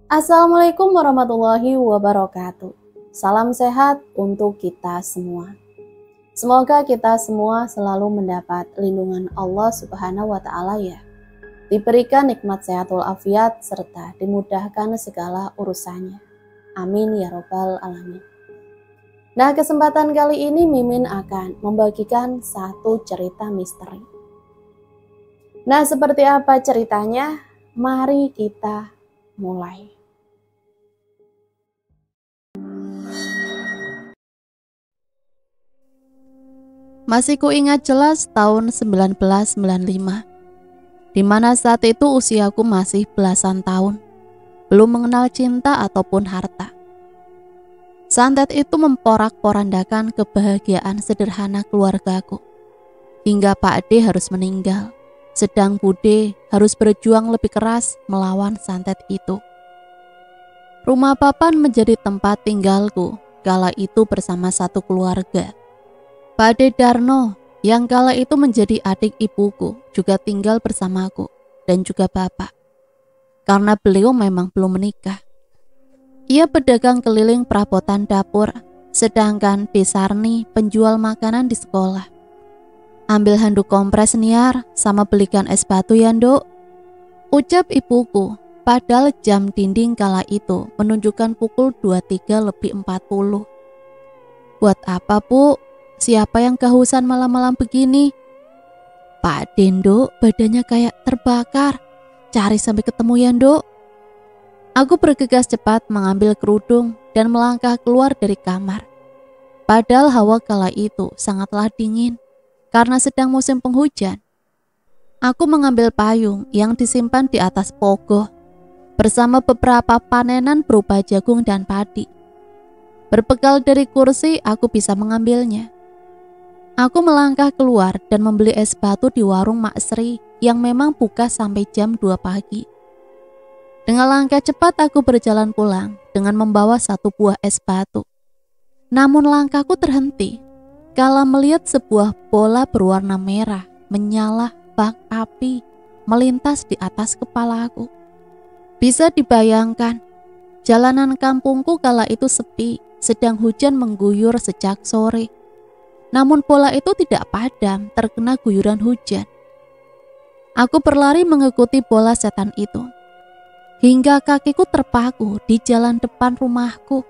Assalamualaikum warahmatullahi wabarakatuh. Salam sehat untuk kita semua. Semoga kita semua selalu mendapat lindungan Allah Subhanahu wa Ta'ala ya. Diberikan nikmat sehatul afiat serta dimudahkan segala urusannya. Amin ya robbal alamin. Nah, kesempatan kali ini Mimin akan membagikan satu cerita misteri. Nah, seperti apa ceritanya? Mari kita mulai. Masih kuingat jelas tahun 1995, di mana saat itu usiaku masih belasan tahun, belum mengenal cinta ataupun harta. Santet itu memporak-porandakan kebahagiaan sederhana keluargaku, hingga Pak D harus meninggal, sedang Bude harus berjuang lebih keras melawan santet itu. Rumah papan menjadi tempat tinggalku kala itu bersama satu keluarga. Pak D Darno yang kala itu menjadi adik ibuku juga tinggal bersamaku dan juga bapak. Karena beliau memang belum menikah. Ia pedagang keliling perabotan dapur, sedangkan Desarni penjual makanan di sekolah. Ambil handuk kompres niar sama belikan es batu ya Nduk, ucap ibuku, padahal jam dinding kala itu menunjukkan pukul 23:40. Buat apa Bu? Siapa yang kehausan malam-malam begini? Pak Dendo badannya kayak terbakar. Cari sampai ketemu ya Nduk. Aku bergegas cepat mengambil kerudung dan melangkah keluar dari kamar. Padahal hawa kala itu sangatlah dingin karena sedang musim penghujan. Aku mengambil payung yang disimpan di atas pogoh bersama beberapa panenan berupa jagung dan padi. Berbekal dari kursi aku bisa mengambilnya. Aku melangkah keluar dan membeli es batu di warung Mak Sri yang memang buka sampai jam 2 pagi. Dengan langkah cepat aku berjalan pulang dengan membawa satu buah es batu. Namun langkahku terhenti kala melihat sebuah bola berwarna merah menyala bak api melintas di atas kepalaku. Bisa dibayangkan, jalanan kampungku kala itu sepi, sedang hujan mengguyur sejak sore. Namun bola itu tidak padam terkena guyuran hujan. Aku berlari mengikuti bola setan itu, hingga kakiku terpaku di jalan depan rumahku.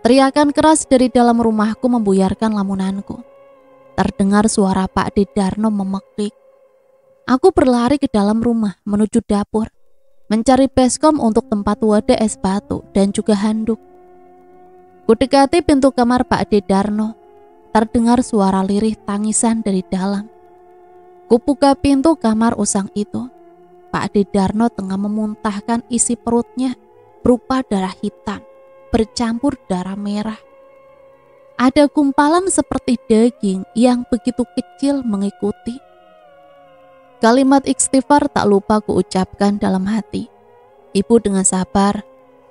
Teriakan keras dari dalam rumahku membuyarkan lamunanku. Terdengar suara Pak D Darno memekik. Aku berlari ke dalam rumah menuju dapur, mencari baskom untuk tempat wadah es batu dan juga handuk. Kudekati pintu kamar Pak D Darno. Terdengar suara lirih tangisan dari dalam. Kubuka pintu kamar usang itu. Pak D Darno tengah memuntahkan isi perutnya berupa darah hitam bercampur darah merah. Ada gumpalan seperti daging yang begitu kecil mengikuti. Kalimat istighfar tak lupa kuucapkan dalam hati. Ibu dengan sabar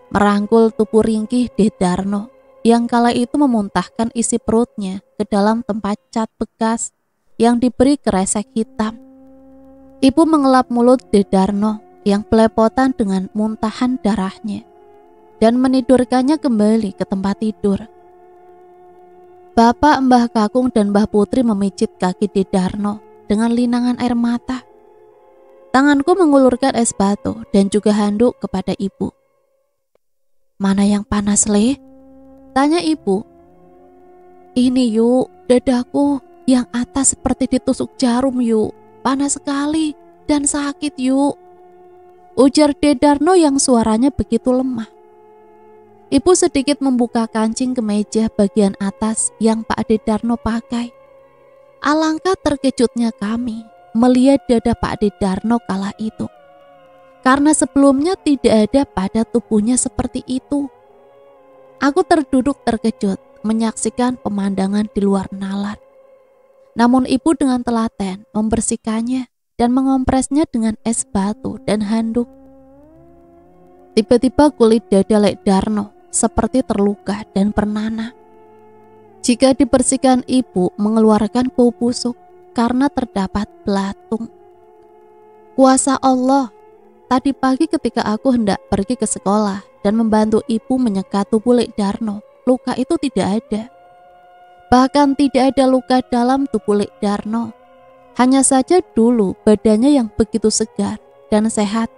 merangkul tubuh ringkih D Darno yang kala itu memuntahkan isi perutnya ke dalam tempat cat bekas yang diberi kresek hitam. Ibu mengelap mulut D Darno yang belepotan dengan muntahan darahnya dan menidurkannya kembali ke tempat tidur. Bapak, Mbah Kakung dan Mbah Putri memijit kaki D Darno dengan linangan air mata. Tanganku mengulurkan es batu dan juga handuk kepada ibu. Mana yang panas, Le? Tanya ibu. Ini yuk, dadaku yang atas seperti ditusuk jarum yuk. Panas sekali dan sakit yuk. Ujar D Darno yang suaranya begitu lemah. Ibu sedikit membuka kancing kemeja bagian atas yang Pak D Darno pakai. Alangkah terkejutnya kami melihat dada Pak D Darno kala itu. Karena sebelumnya tidak ada pada tubuhnya seperti itu. Aku terduduk terkejut menyaksikan pemandangan di luar nalar. Namun ibu dengan telaten membersihkannya dan mengompresnya dengan es batu dan handuk. Tiba-tiba kulit dada Lek Darno seperti terluka dan bernanah. Jika dibersihkan ibu mengeluarkan bau busuk karena terdapat belatung. Kuasa Allah, Tadi pagi ketika aku hendak pergi ke sekolah dan membantu ibu menyekat tubuh Lek Darno, luka itu tidak ada. Bahkan tidak ada luka dalam tubuh Lek Darno. Hanya saja dulu badannya yang begitu segar dan sehat,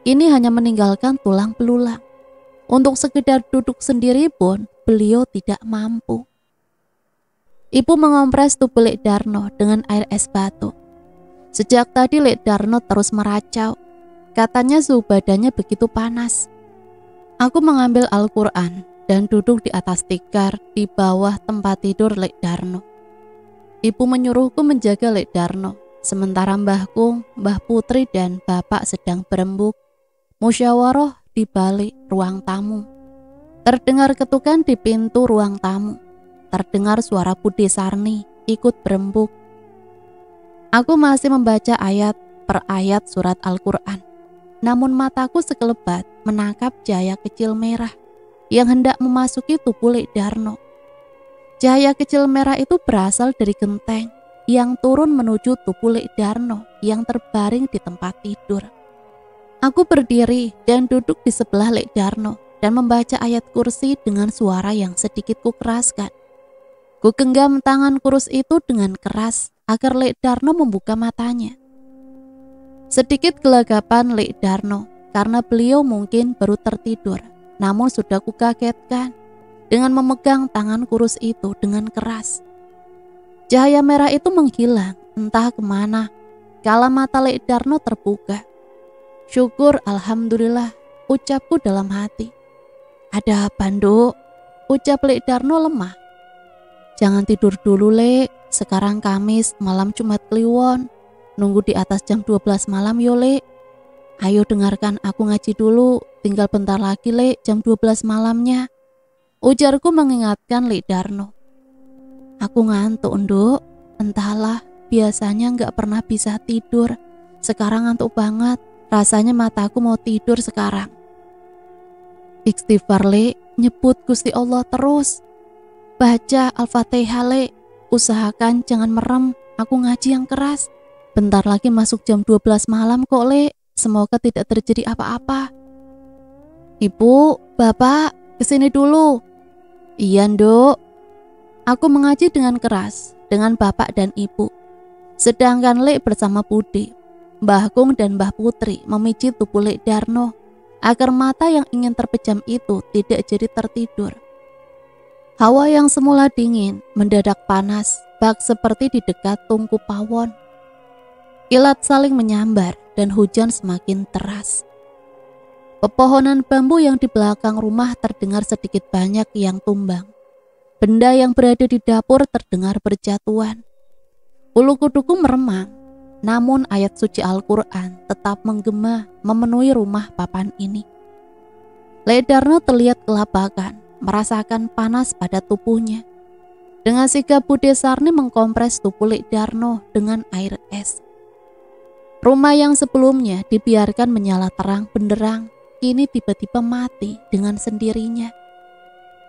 ini hanya meninggalkan tulang belulang. Untuk sekedar duduk sendiri pun beliau tidak mampu. Ibu mengompres tubuh Lek Darno dengan air es batu. Sejak tadi Lek Darno terus meracau. Katanya suhu badannya begitu panas. Aku mengambil Al-Quran dan duduk di atas tikar di bawah tempat tidur Lek Darno. Ibu menyuruhku menjaga Lek Darno, sementara mbahku, Mbah Putri dan bapak sedang berembuk musyawarah di balik ruang tamu. Terdengar ketukan di pintu ruang tamu. Terdengar suara Bude Sarni ikut berembuk. Aku masih membaca ayat per ayat surat Al-Quran. Namun mataku sekelebat menangkap cahaya kecil merah yang hendak memasuki tubuh Lek Darno. Cahaya kecil merah itu berasal dari genteng yang turun menuju tubuh Lek Darno yang terbaring di tempat tidur. Aku berdiri dan duduk di sebelah Lek Darno dan membaca ayat kursi dengan suara yang sedikit kukeraskan. Ku genggam tangan kurus itu dengan keras agar Lek Darno membuka matanya. Sedikit gelagapan Lek Darno karena beliau mungkin baru tertidur, namun sudah kukagetkan dengan memegang tangan kurus itu dengan keras. Cahaya merah itu menghilang entah kemana kala mata Lek Darno terbuka. Syukur alhamdulillah, ucapku dalam hati. Ada apa, Nduk? Ucap Lek Darno lemah. Jangan tidur dulu, Lek. Sekarang Kamis, malam Jumat Kliwon. Nunggu di atas jam 12 malam yo, Lek. Ayo dengarkan aku ngaji dulu. Tinggal bentar lagi, Lek, jam 12 malamnya. Ujarku mengingatkan Lek Darno. Aku ngantuk, Nduk. Entahlah, biasanya gak pernah bisa tidur. Sekarang ngantuk banget. Rasanya mataku mau tidur sekarang. Istighfar, Lek. Nyebut Gusti Allah terus. Baca Al-Fatihah, Lek. Usahakan jangan merem. Aku ngaji yang keras. Bentar lagi masuk jam 12 malam kok, Lek. Semoga tidak terjadi apa-apa. Ibu, Bapak, kesini dulu. Iya, Nduk. Aku mengaji dengan keras dengan Bapak dan Ibu. Sedangkan Lek bersama Bude, Mbah Kung dan Mbah Putri memijit tubuh Lek Darno agar mata yang ingin terpejam itu tidak jadi tertidur. Hawa yang semula dingin mendadak panas, bak seperti di dekat tungku pawon. Kilat saling menyambar dan hujan semakin deras. Pepohonan bambu yang di belakang rumah terdengar sedikit banyak yang tumbang. Benda yang berada di dapur terdengar berjatuhan. Ulu kuduku meremang, namun ayat suci Al-Quran tetap menggema memenuhi rumah papan ini. Lek Darno terlihat kelabakan, merasakan panas pada tubuhnya. Dengan sigap Bude Sarni mengkompres tubuh Lek Darno dengan air es. Rumah yang sebelumnya dibiarkan menyala terang benderang, kini tiba-tiba mati dengan sendirinya.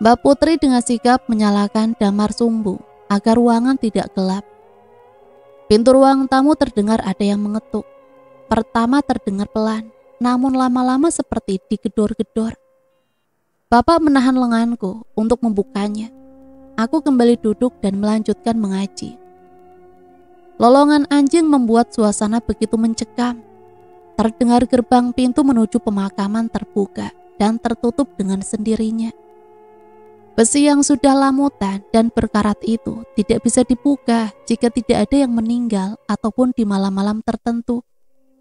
Mbak Putri dengan sigap menyalakan damar sumbu agar ruangan tidak gelap. Pintu ruang tamu terdengar ada yang mengetuk. Pertama terdengar pelan, namun lama-lama seperti digedor-gedor. Bapak menahan lenganku untuk membukanya. Aku kembali duduk dan melanjutkan mengaji. Lolongan anjing membuat suasana begitu mencekam. Terdengar gerbang pintu menuju pemakaman terbuka dan tertutup dengan sendirinya. Besi yang sudah lamutan dan berkarat itu tidak bisa dibuka jika tidak ada yang meninggal ataupun di malam-malam tertentu.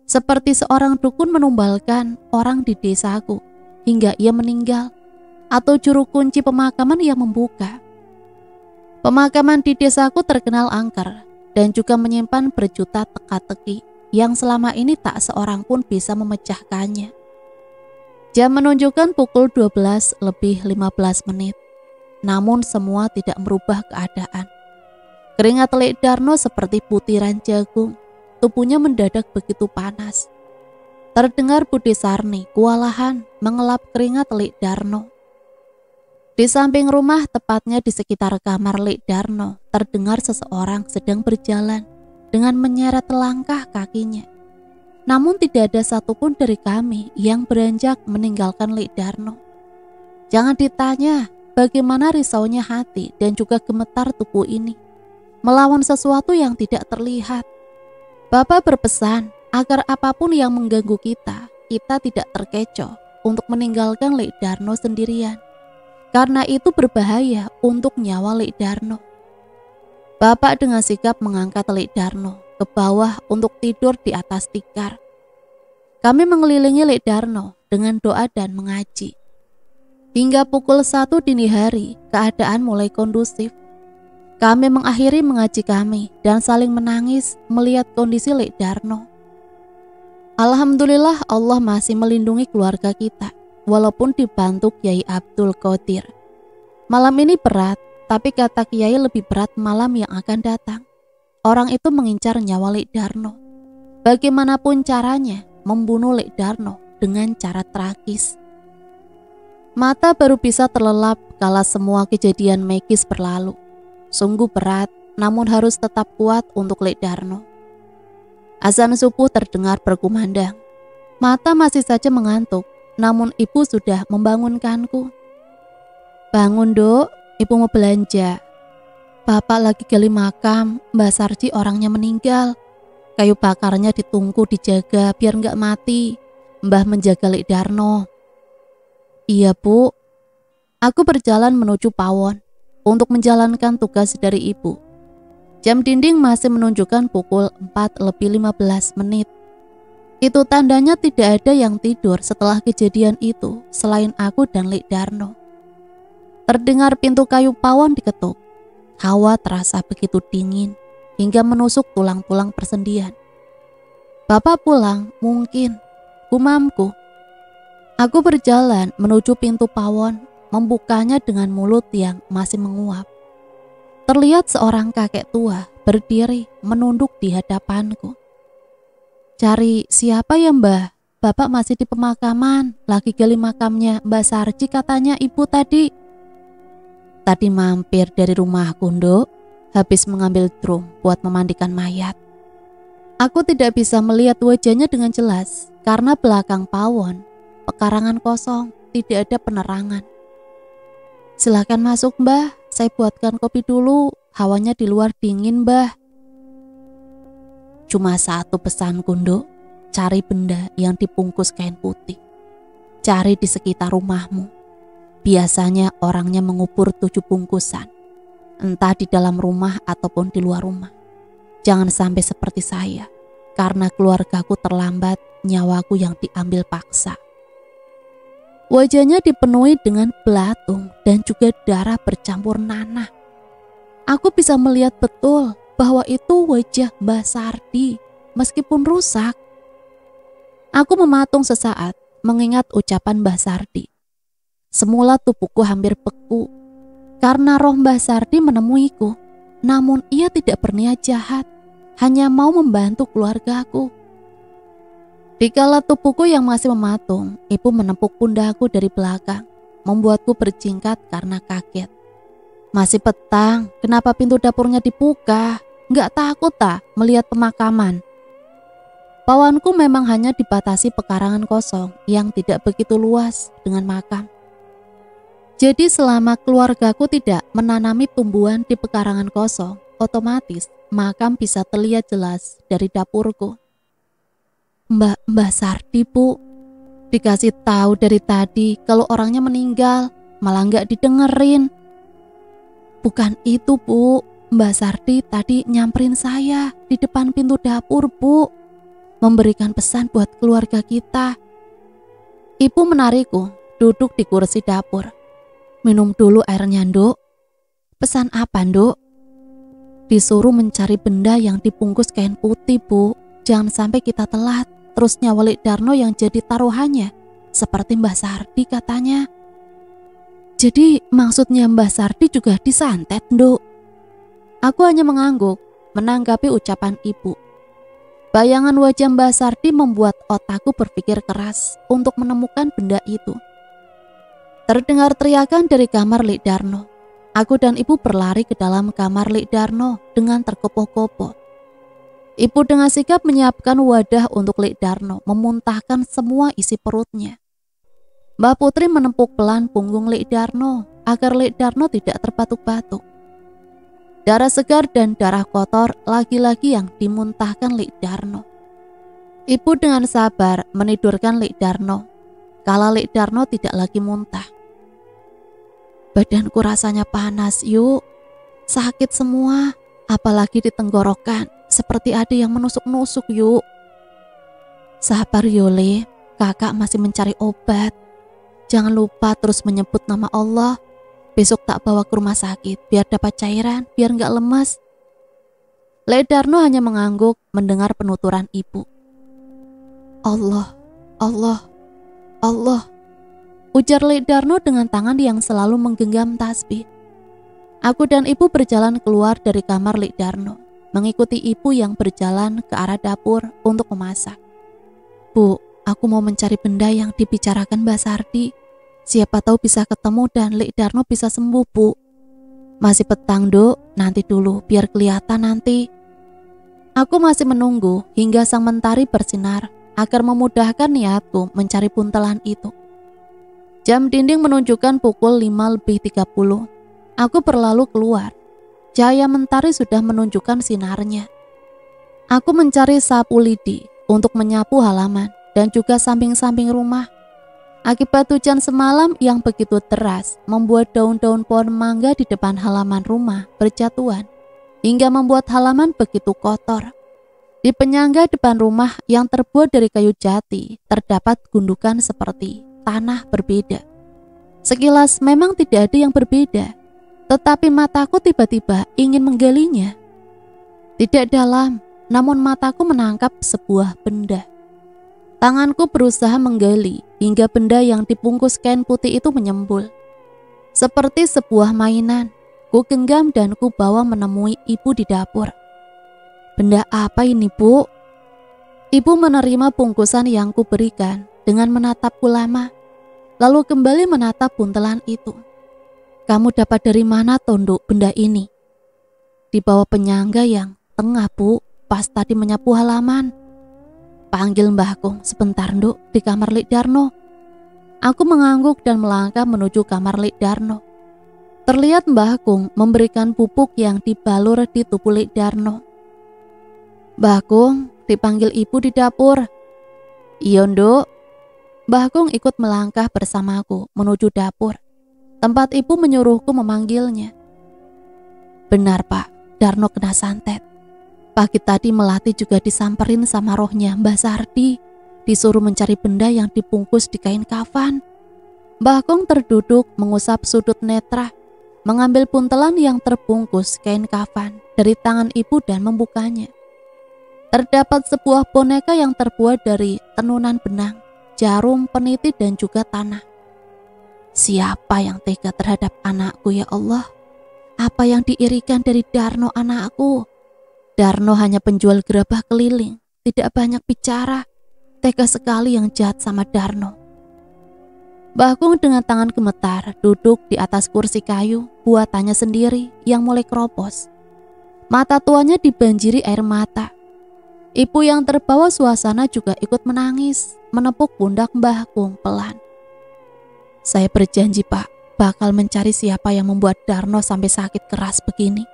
Seperti seorang dukun menumbalkan orang di desaku hingga ia meninggal, atau juru kunci pemakaman yang membuka. Pemakaman di desaku terkenal angker dan juga menyimpan berjuta teka-teki yang selama ini tak seorang pun bisa memecahkannya. Jam menunjukkan pukul 12 lebih 15 menit. Namun semua tidak merubah keadaan. Keringat Lek Darno seperti butiran jagung. Tubuhnya mendadak begitu panas. Terdengar Bude Sarni kewalahan mengelap keringat Lek Darno. Di samping rumah, tepatnya di sekitar kamar Lek Darno, terdengar seseorang sedang berjalan dengan menyeret langkah kakinya. Namun tidak ada satupun dari kami yang beranjak meninggalkan Lik Darno. Jangan ditanya bagaimana risaunya hati dan juga gemetar tubuh ini melawan sesuatu yang tidak terlihat. Bapak berpesan agar apapun yang mengganggu kita tidak terkecoh untuk meninggalkan Lik Darno sendirian. Karena itu berbahaya untuk nyawa Lik Darno. Bapak dengan sigap mengangkat Lik Darno ke bawah untuk tidur di atas tikar. Kami mengelilingi Lik Darno dengan doa dan mengaji. Hingga pukul 1 dini hari, keadaan mulai kondusif. Kami mengakhiri mengaji kami dan saling menangis melihat kondisi Lik Darno. Alhamdulillah Allah masih melindungi keluarga kita, walaupun dibantu Kiai Abdul Qadir. Malam ini berat, tapi kata Kiai lebih berat malam yang akan datang. Orang itu mengincar nyawa Lik Darno. Bagaimanapun caranya, membunuh Lik Darno dengan cara tragis. Mata baru bisa terlelap kala semua kejadian magis berlalu. Sungguh berat, namun harus tetap kuat untuk Lik Darno. Azan subuh terdengar berkumandang. Mata masih saja mengantuk, namun ibu sudah membangunkanku. Bangun Dok, ibu mau belanja. Bapak lagi gali makam, Mbak Sarji orangnya meninggal. Kayu bakarnya ditunggu dijaga biar nggak mati. Mbah menjaga Lik Darno. Iya Bu. Aku berjalan menuju pawon untuk menjalankan tugas dari ibu. Jam dinding masih menunjukkan pukul 4:15. Itu tandanya tidak ada yang tidur setelah kejadian itu selain aku dan Lik Darno. Terdengar pintu kayu pawon diketuk. Hawa terasa begitu dingin hingga menusuk tulang-tulang persendian. Bapak pulang, mungkin, gumamku. Aku berjalan menuju pintu pawon, membukanya dengan mulut yang masih menguap. Terlihat seorang kakek tua berdiri menunduk di hadapanku. Cari siapa ya Mbah? Bapak masih di pemakaman, lagi gali makamnya Mbak Sarji katanya ibu tadi. Tadi mampir dari rumahku Nduk, habis mengambil drum buat memandikan mayat. Aku tidak bisa melihat wajahnya dengan jelas karena belakang pawon, pekarangan kosong, tidak ada penerangan. Silakan masuk Mbah, saya buatkan kopi dulu, hawanya di luar dingin Mbah. Cuma satu pesanku Nduk, cari benda yang dibungkus kain putih. Cari di sekitar rumahmu. Biasanya orangnya mengubur 7 bungkusan, entah di dalam rumah ataupun di luar rumah. Jangan sampai seperti saya, karena keluargaku terlambat, nyawaku yang diambil paksa. Wajahnya dipenuhi dengan belatung dan juga darah bercampur nanah. Aku bisa melihat betul bahwa itu wajah Mbah Sardi, meskipun rusak. Aku mematung sesaat, mengingat ucapan Mbah Sardi. Semula tubuhku hampir beku, karena roh Mbah Sardi menemuiku. Namun ia tidak berniat jahat, hanya mau membantu keluargaku. Dikala tubuhku yang masih mematung, ibu menepuk pundakku dari belakang, membuatku berjingkat karena kaget. Masih petang, kenapa pintu dapurnya dibuka? Nggak takut tak melihat pemakaman? Pawonku memang hanya dibatasi pekarangan kosong yang tidak begitu luas dengan makam. Jadi selama keluargaku tidak menanami tumbuhan di pekarangan kosong, otomatis makam bisa terlihat jelas dari dapurku. Mbak Sardi Bu, dikasih tahu dari tadi kalau orangnya meninggal, malah nggak didengerin. Bukan itu Bu, Mbak Sardi tadi nyamperin saya di depan pintu dapur Bu, memberikan pesan buat keluarga kita. Ibu menarikku duduk di kursi dapur. Minum dulu airnya Nduk. Pesan apa Nduk? Disuruh mencari benda yang dibungkus kain putih Bu. Jangan sampai kita telat, terus nyawa Lik Darno yang jadi taruhannya, seperti Mbah Sardi katanya. Jadi maksudnya Mbah Sardi juga disantet Nduk? Aku hanya mengangguk, menanggapi ucapan ibu. Bayangan wajah Mbah Sardi membuat otakku berpikir keras untuk menemukan benda itu. Terdengar teriakan dari kamar Lik Darno. Aku dan ibu berlari ke dalam kamar Lik Darno dengan terkopoh-kopoh. Ibu dengan sigap menyiapkan wadah untuk Lik Darno memuntahkan semua isi perutnya. Mbak Putri menempuk pelan punggung Lik Darno agar Lik Darno tidak terbatuk-batuk. Darah segar dan darah kotor lagi-lagi yang dimuntahkan Lik Darno. Ibu dengan sabar menidurkan Lik Darno kala Lik Darno tidak lagi muntah. Badanku rasanya panas, yuk. Sakit semua, apalagi di tenggorokan. Seperti ada yang menusuk-nusuk, yuk. Sabar Yole, kakak masih mencari obat. Jangan lupa terus menyebut nama Allah. Besok tak bawa ke rumah sakit, biar dapat cairan, biar gak lemas. Lik Darno hanya mengangguk mendengar penuturan ibu. Allah, Allah, Allah, ujar Lik Darno dengan tangan yang selalu menggenggam tasbih. Aku dan ibu berjalan keluar dari kamar Lik Darno, mengikuti ibu yang berjalan ke arah dapur untuk memasak. Bu, aku mau mencari benda yang dibicarakan Mbak Sardi. Siapa tahu bisa ketemu dan Lik Darno bisa sembuh, Bu. Masih petang, Dok. Nanti dulu, biar kelihatan nanti. Aku masih menunggu hingga sang mentari bersinar agar memudahkan niatku mencari buntelan itu. Jam dinding menunjukkan pukul 5:30. Aku berlalu keluar. Cahaya mentari sudah menunjukkan sinarnya. Aku mencari sapu lidi untuk menyapu halaman dan juga samping-samping rumah. Akibat hujan semalam yang begitu deras membuat daun-daun pohon mangga di depan halaman rumah berjatuhan hingga membuat halaman begitu kotor. Di penyangga depan rumah yang terbuat dari kayu jati terdapat gundukan seperti tanah berbeda. Sekilas memang tidak ada yang berbeda, tetapi mataku tiba-tiba ingin menggalinya. Tidak dalam, namun mataku menangkap sebuah benda. Tanganku berusaha menggali hingga benda yang dibungkus kain putih itu menyembul. Seperti sebuah mainan, ku genggam dan ku bawa menemui ibu di dapur. Benda apa ini, Bu? Ibu menerima bungkusan yang ku berikan dengan menatapku lama, lalu kembali menatap buntelan itu. Kamu dapat dari mana, Tonduk, benda ini? Di bawah penyangga yang tengah, Bu, pas tadi menyapu halaman. Panggil Mbahku sebentar, Nduk, di kamar Lik Darno. Aku mengangguk dan melangkah menuju kamar Lik Darno. Terlihat Mbahku memberikan pupuk yang dibalur di tubuh Lik Darno. Mbahku, dipanggil ibu di dapur. Iya, Nduk. Mbahku ikut melangkah bersamaku menuju dapur. Tempat ibu menyuruhku memanggilnya. Benar, Pak, Darno kena santet. Pagi tadi Melati juga disamperin sama rohnya Mbah Sardi, disuruh mencari benda yang dibungkus di kain kafan. Mbah Kong terduduk mengusap sudut netra, mengambil buntelan yang terbungkus kain kafan dari tangan ibu dan membukanya. Terdapat sebuah boneka yang terbuat dari tenunan benang, jarum, peniti dan juga tanah. Siapa yang tega terhadap anakku, ya Allah? Apa yang diirikan dari Darno anakku? Darno hanya penjual gerabah keliling, tidak banyak bicara. Tega sekali yang jahat sama Darno. Mbah Kung dengan tangan gemetar duduk di atas kursi kayu buatannya sendiri yang mulai keropos. Mata tuanya dibanjiri air mata. Ibu yang terbawa suasana juga ikut menangis, menepuk pundak Mbah Kung pelan. Saya berjanji, Pak, bakal mencari siapa yang membuat Darno sampai sakit keras begini.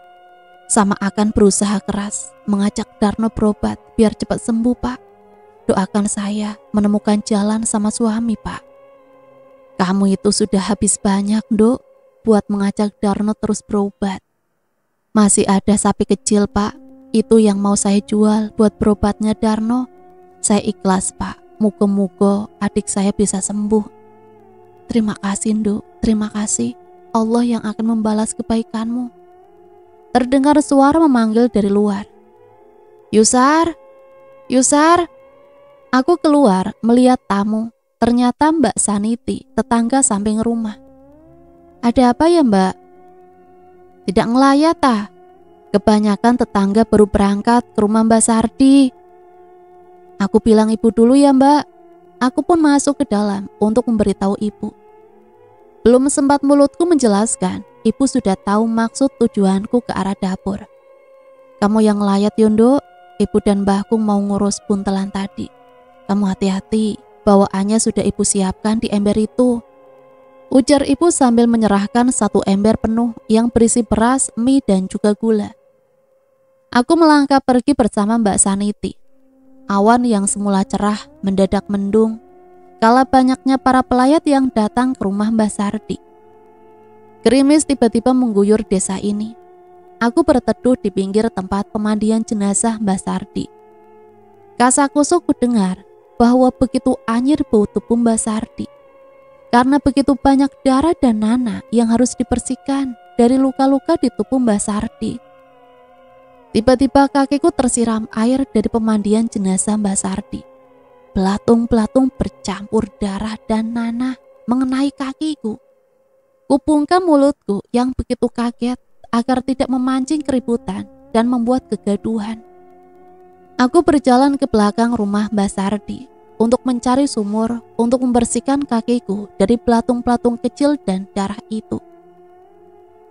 Sama akan berusaha keras mengajak Darno berobat biar cepat sembuh, Pak. Doakan saya menemukan jalan sama suami, Pak. Kamu itu sudah habis banyak, Nduk, buat mengajak Darno terus berobat. Masih ada sapi kecil, Pak. Itu yang mau saya jual buat berobatnya Darno. Saya ikhlas, Pak. Muga-muga adik saya bisa sembuh. Terima kasih, Nduk. Terima kasih. Allah yang akan membalas kebaikanmu. Terdengar suara memanggil dari luar. Yusar, Yusar. Aku keluar melihat tamu. Ternyata Mbak Saniti, tetangga samping rumah. Ada apa ya, Mbak? Tidak ngelayat, ah. Kebanyakan tetangga baru berangkat ke rumah Mbak Sardi. Aku bilang ibu dulu ya, Mbak. Aku pun masuk ke dalam untuk memberitahu ibu. Belum sempat mulutku menjelaskan, ibu sudah tahu maksud tujuanku ke arah dapur. Kamu yang ngelayat, Yondo, ibu dan mbahku mau ngurus buntelan tadi. Kamu hati-hati, bawaannya sudah ibu siapkan di ember itu. Ujar ibu sambil menyerahkan satu ember penuh yang berisi beras, mie, dan juga gula. Aku melangkah pergi bersama Mbak Saniti. Awan yang semula cerah mendadak mendung, kala banyaknya para pelayat yang datang ke rumah Mbak Sardi. Gerimis tiba-tiba mengguyur desa ini. Aku berteduh di pinggir tempat pemandian jenazah Mbak Sardi. Kasakusuk kudengar bahwa begitu anyir bau tubuh Mbak Sardi. Karena begitu banyak darah dan nanah yang harus dibersihkan dari luka-luka di tubuh Mbak Sardi. Tiba-tiba kakiku tersiram air dari pemandian jenazah Mbak Sardi. Belatung-belatung bercampur darah dan nanah mengenai kakiku. Kupungkam mulutku yang begitu kaget agar tidak memancing keributan dan membuat kegaduhan. Aku berjalan ke belakang rumah Mbak Sardi untuk mencari sumur untuk membersihkan kakiku dari pelatung-pelatung kecil dan darah itu.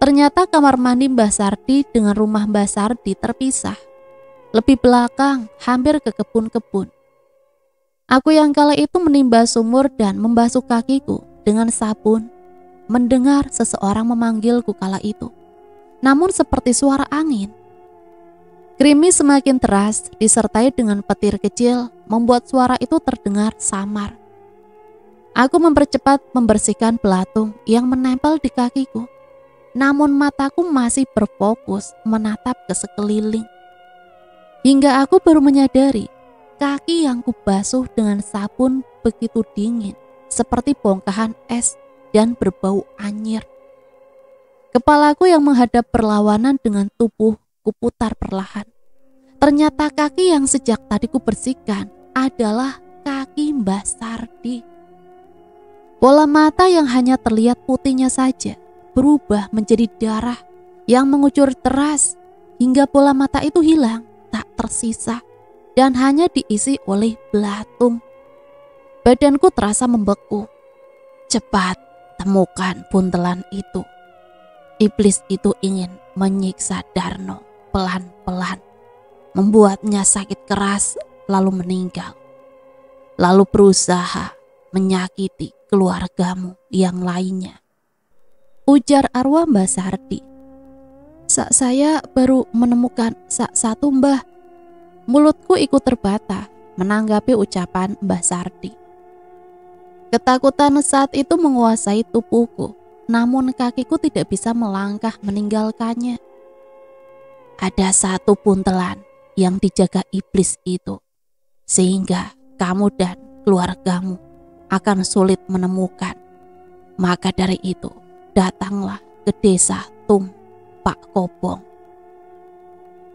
Ternyata kamar mandi Mbah Sardi dengan rumah Mbah Sardi terpisah. Lebih belakang, hampir ke kebun-kebun. Aku yang kala itu menimba sumur dan membasuh kakiku dengan sabun, mendengar seseorang memanggilku kala itu. Namun seperti suara angin. Gerimis semakin teras disertai dengan petir kecil membuat suara itu terdengar samar. Aku mempercepat membersihkan belatung yang menempel di kakiku. Namun mataku masih berfokus menatap ke sekeliling. Hingga aku baru menyadari kaki yang kubasuh dengan sabun begitu dingin seperti bongkahan es dan berbau anyir. Kepalaku yang menghadap berlawanan dengan tubuh kuputar perlahan. Ternyata kaki yang sejak tadi ku bersihkan adalah kaki Mbah Sardi. Bola mata yang hanya terlihat putihnya saja berubah menjadi darah yang mengucur deras hingga bola mata itu hilang, tak tersisa dan hanya diisi oleh belatung. Badanku terasa membeku. Cepat temukan buntelan itu. Iblis itu ingin menyiksa Darno pelan-pelan, membuatnya sakit keras lalu meninggal. Lalu berusaha menyakiti keluargamu yang lainnya. Ujar arwah Mbah Sardi. Saya baru menemukan satu Mbah. Mulutku ikut terbata menanggapi ucapan Mbah Sardi. Ketakutan saat itu menguasai tubuhku, namun kakiku tidak bisa melangkah meninggalkannya. Ada satu buntelan yang dijaga iblis itu, sehingga kamu dan keluargamu akan sulit menemukan. Maka dari itu, datanglah ke desa Tum, Pak Kobong.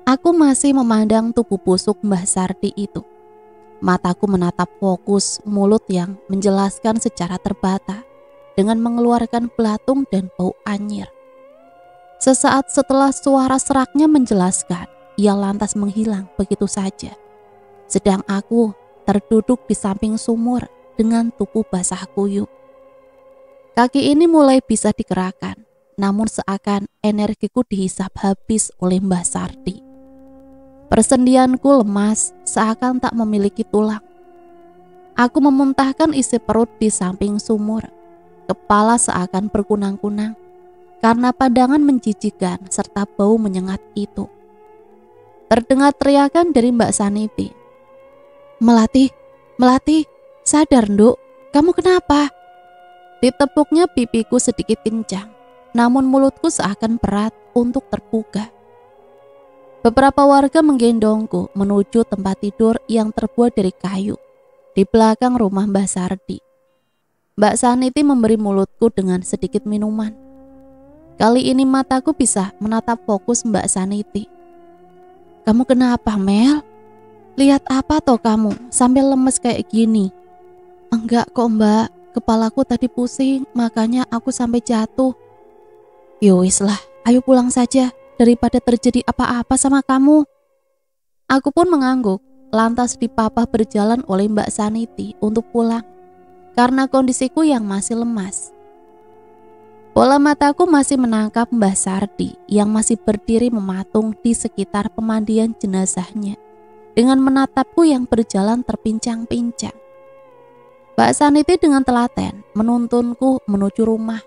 Aku masih memandang tubuh busuk Mbah Sardi itu. Mataku menatap fokus mulut yang menjelaskan secara terbata dengan mengeluarkan belatung dan bau anyir. Sesaat setelah suara seraknya menjelaskan, ia lantas menghilang begitu saja. Sedang aku terduduk di samping sumur dengan tubuh basah kuyup. Kaki ini mulai bisa digerakkan, namun seakan energiku dihisap habis oleh Mbah Sardi. Persendianku lemas seakan tak memiliki tulang. Aku memuntahkan isi perut di samping sumur. Kepala seakan berkunang-kunang karena pandangan menjijikan serta bau menyengat itu. Terdengar teriakan dari Mbak Saniti. Melati, sadar Nduk, kamu kenapa? Ditepuknya pipiku sedikit kencang, namun mulutku seakan berat untuk terbuka. Beberapa warga menggendongku menuju tempat tidur yang terbuat dari kayu di belakang rumah Mbah Sardi. Mbak Saniti memberi mulutku dengan sedikit minuman. Kali ini mataku bisa menatap fokus Mbak Saniti. Kamu kenapa, Mel? Lihat apa toh kamu sambil lemes kayak gini? Enggak kok Mbak, kepalaku tadi pusing makanya aku sampai jatuh. Yowis lah, ayo pulang saja daripada terjadi apa-apa sama kamu. Aku pun mengangguk, lantas dipapah berjalan oleh Mbak Saniti untuk pulang karena kondisiku yang masih lemas. Bola mataku masih menangkap Mbah Sardi yang masih berdiri mematung di sekitar pemandian jenazahnya. dengan menatapku yang berjalan terpincang-pincang. Mbak Saniti dengan telaten menuntunku menuju rumah.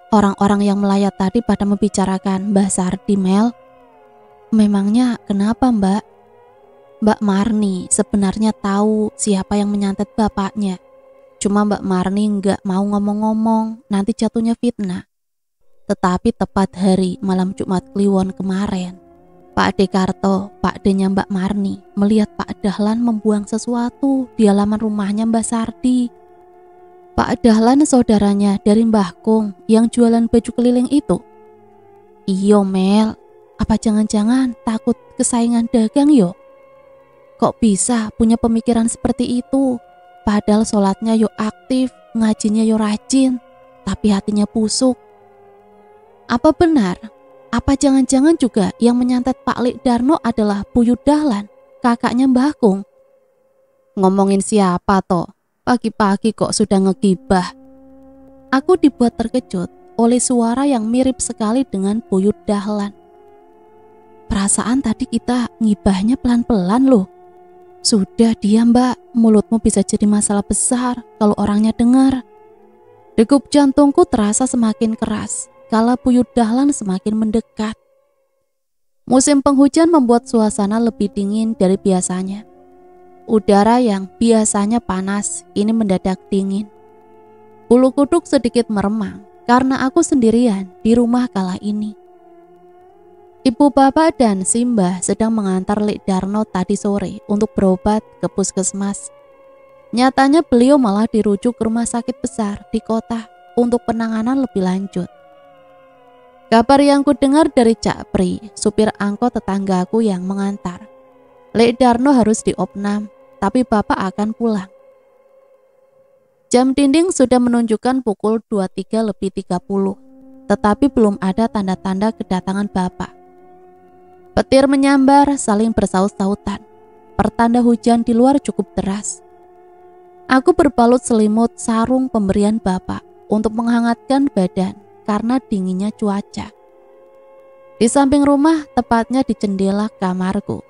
Orang-orang yang melayat tadi pada membicarakan Mbak Sardi, Mel. Memangnya kenapa, Mbak? Mbak Marni sebenarnya tahu siapa yang menyantet bapaknya. Cuma Mbak Marni nggak mau ngomong-ngomong, nanti jatuhnya fitnah. Tetapi tepat hari malam Jumat Kliwon kemarin, Pak Dekarto, Pak D-nya Mbak Marni, melihat Pak Dahlan membuang sesuatu di halaman rumahnya Mbak Sardi. Pak Dahlan saudaranya dari Mbah Kung yang jualan baju keliling itu. Iyo Mel, apa jangan-jangan takut kesaingan dagang yo? Kok bisa punya pemikiran seperti itu? Padahal sholatnya yo aktif, ngajinya yo rajin, tapi hatinya busuk. Apa benar? Apa jangan-jangan juga yang menyantet Pak Lik Darno adalah Buyut Dahlan, kakaknya Mbah Kung? Ngomongin siapa toh? Pagi-pagi kok sudah ngegibah. Aku dibuat terkejut oleh suara yang mirip sekali dengan Buyut Dahlan. Perasaan tadi kita ngibahnya pelan-pelan loh. Sudah diam Mbak, mulutmu bisa jadi masalah besar kalau orangnya dengar. Degup jantungku terasa semakin keras kala Buyut Dahlan semakin mendekat. Musim penghujan membuat suasana lebih dingin dari biasanya. Udara yang biasanya panas ini mendadak dingin. Bulu kuduk sedikit meremang karena aku sendirian di rumah kala ini. Ibu bapak dan Simbah sedang mengantar Lik Darno tadi sore untuk berobat ke puskesmas. Nyatanya beliau malah dirujuk ke rumah sakit besar di kota untuk penanganan lebih lanjut. Kabar yang ku dengar dari Cak Pri, supir angkot tetanggaku yang mengantar. Lik Darno harus diopnam, tapi bapak akan pulang. Jam dinding sudah menunjukkan pukul 23:30, tetapi belum ada tanda-tanda kedatangan bapak. Petir menyambar saling bersaut-sautan, pertanda hujan di luar cukup deras. Aku berbalut selimut sarung pemberian bapak untuk menghangatkan badan karena dinginnya cuaca. Di samping rumah, tepatnya di jendela kamarku,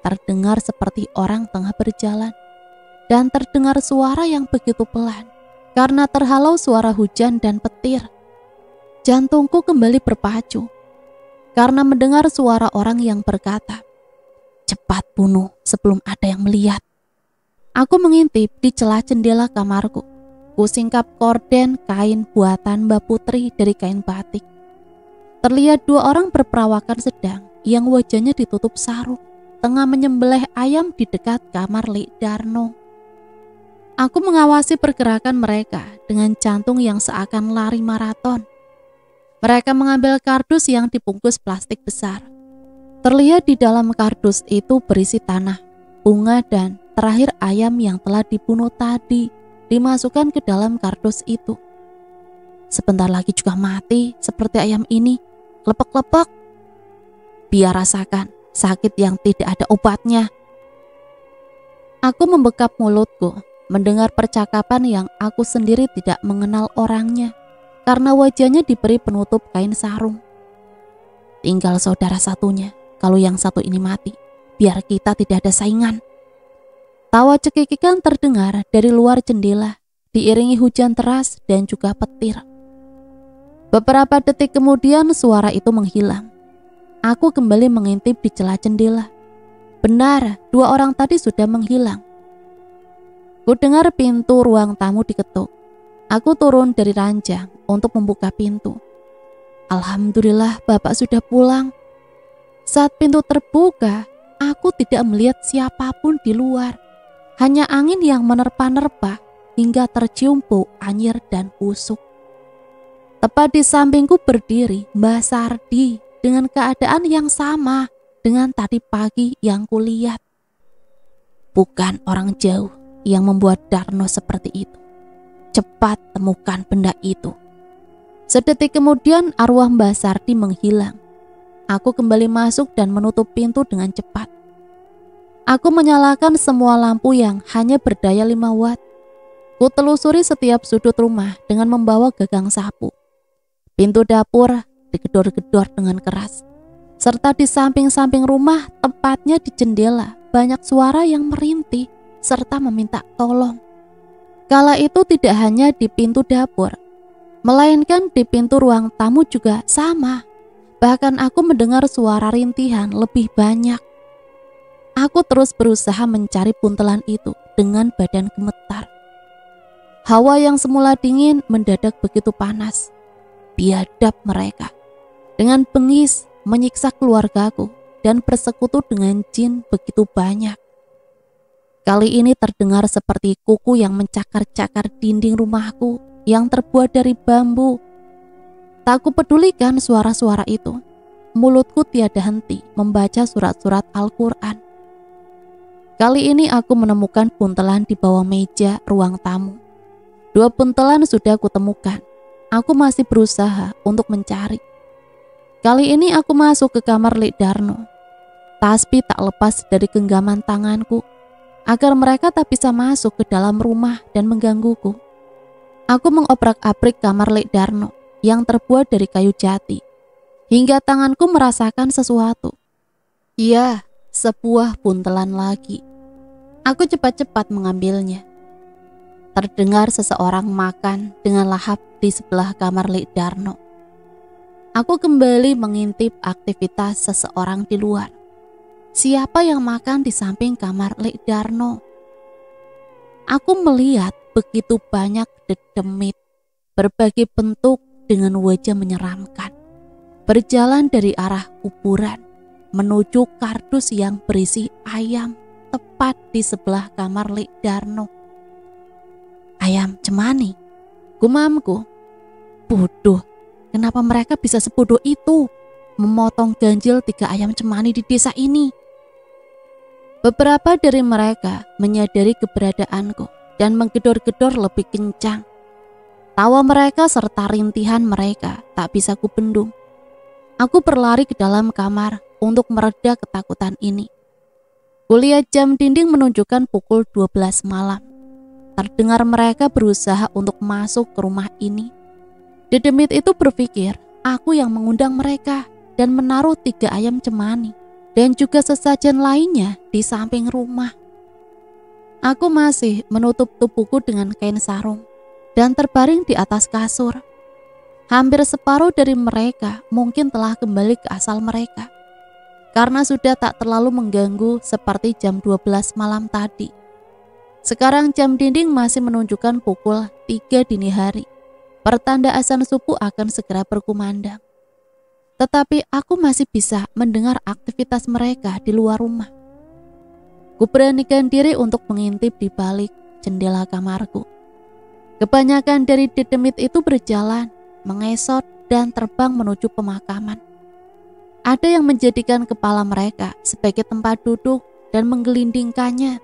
terdengar seperti orang tengah berjalan dan terdengar suara yang begitu pelan karena terhalau suara hujan dan petir. Jantungku kembali berpacu karena mendengar suara orang yang berkata, "Cepat bunuh sebelum ada yang melihat." Aku mengintip di celah jendela kamarku. Kusingkap korden kain buatan Mbak Putri dari kain batik. Terlihat dua orang berperawakan sedang yang wajahnya ditutup sarung, tengah menyembelih ayam di dekat kamar Lik Darno. Aku mengawasi pergerakan mereka dengan jantung yang seakan lari maraton. Mereka mengambil kardus yang dibungkus plastik besar. Terlihat di dalam kardus itu berisi tanah, bunga, dan terakhir ayam yang telah dibunuh tadi dimasukkan ke dalam kardus itu. Sebentar lagi juga mati seperti ayam ini, lepek-lepek. Biar rasakan sakit yang tidak ada obatnya. Aku membekap mulutku mendengar percakapan yang aku sendiri tidak mengenal orangnya karena wajahnya diberi penutup kain sarung. Tinggal saudara satunya, kalau yang satu ini mati, biar kita tidak ada saingan. Tawa cekikikan terdengar dari luar jendela, diiringi hujan deras dan juga petir. Beberapa detik kemudian suara itu menghilang. Aku kembali mengintip di celah jendela. Benar, dua orang tadi sudah menghilang. Ku dengar pintu ruang tamu diketuk. Aku turun dari ranjang untuk membuka pintu. Alhamdulillah bapak sudah pulang. Saat pintu terbuka, aku tidak melihat siapapun di luar. Hanya angin yang menerpa-nerpa hingga tercium bau anyir dan busuk. Tepat di sampingku berdiri Mbak Sardi dengan keadaan yang sama dengan tadi pagi yang kulihat. Bukan orang jauh yang membuat Darno seperti itu. Cepat temukan benda itu. Sedetik kemudian arwah Mbak Sardi menghilang. Aku kembali masuk dan menutup pintu dengan cepat. Aku menyalakan semua lampu yang hanya berdaya 5 watt. Ku telusuri setiap sudut rumah dengan membawa gagang sapu. Pintu dapur digedor-gedor dengan keras. Serta di samping-samping rumah, tepatnya di jendela, banyak suara yang merintih serta meminta tolong. Kala itu tidak hanya di pintu dapur, melainkan di pintu ruang tamu juga sama. Bahkan aku mendengar suara rintihan lebih banyak. Aku terus berusaha mencari buntelan itu dengan badan gemetar. Hawa yang semula dingin mendadak begitu panas. Biadab mereka dengan bengis menyiksa keluargaku dan bersekutu dengan jin begitu banyak. Kali ini terdengar seperti kuku yang mencakar-cakar dinding rumahku yang terbuat dari bambu. Tak kupedulikan suara-suara itu. Mulutku tiada henti membaca surat-surat Al-Quran. Kali ini aku menemukan buntelan di bawah meja ruang tamu. 2 buntelan sudah kutemukan. Aku masih berusaha untuk mencari. Kali ini aku masuk ke kamar Lek Darno. Tasbih tak lepas dari genggaman tanganku agar mereka tak bisa masuk ke dalam rumah dan menggangguku. Aku mengobrak-abrik kamar Lek Darno yang terbuat dari kayu jati hingga tanganku merasakan sesuatu. Iya, sebuah buntelan lagi. Aku cepat-cepat mengambilnya. Terdengar seseorang makan dengan lahap di sebelah kamar Lek Darno. Aku kembali mengintip aktivitas seseorang di luar. Siapa yang makan di samping kamar Lek Darno? Aku melihat begitu banyak dedemit berbagai bentuk dengan wajah menyeramkan, berjalan dari arah kuburan menuju kardus yang berisi ayam tepat di sebelah kamar Lek Darno. Ayam cemani, gumamku. Bodoh, kenapa mereka bisa sebodoh itu memotong ganjil 3 ayam cemani di desa ini? Beberapa dari mereka menyadari keberadaanku dan menggedor-gedor lebih kencang. Tawa mereka serta rintihan mereka tak bisa kubendung. Aku berlari ke dalam kamar untuk mereda ketakutan ini. Kulihat jam dinding menunjukkan pukul 12 malam. Terdengar mereka berusaha untuk masuk ke rumah ini. Dedemit itu berpikir aku yang mengundang mereka dan menaruh 3 ayam cemani dan juga sesajen lainnya di samping rumah. Aku masih menutup tubuhku dengan kain sarung dan terbaring di atas kasur. Hampir separuh dari mereka mungkin telah kembali ke asal mereka karena sudah tak terlalu mengganggu seperti jam 12 malam tadi. Sekarang jam dinding masih menunjukkan pukul 3 dini hari. Pertanda azan subuh akan segera berkumandang. Tetapi aku masih bisa mendengar aktivitas mereka di luar rumah. Kuberanikan diri untuk mengintip di balik jendela kamarku. Kebanyakan dari dedemit itu berjalan, mengesot dan terbang menuju pemakaman. Ada yang menjadikan kepala mereka sebagai tempat duduk dan menggelindingkannya.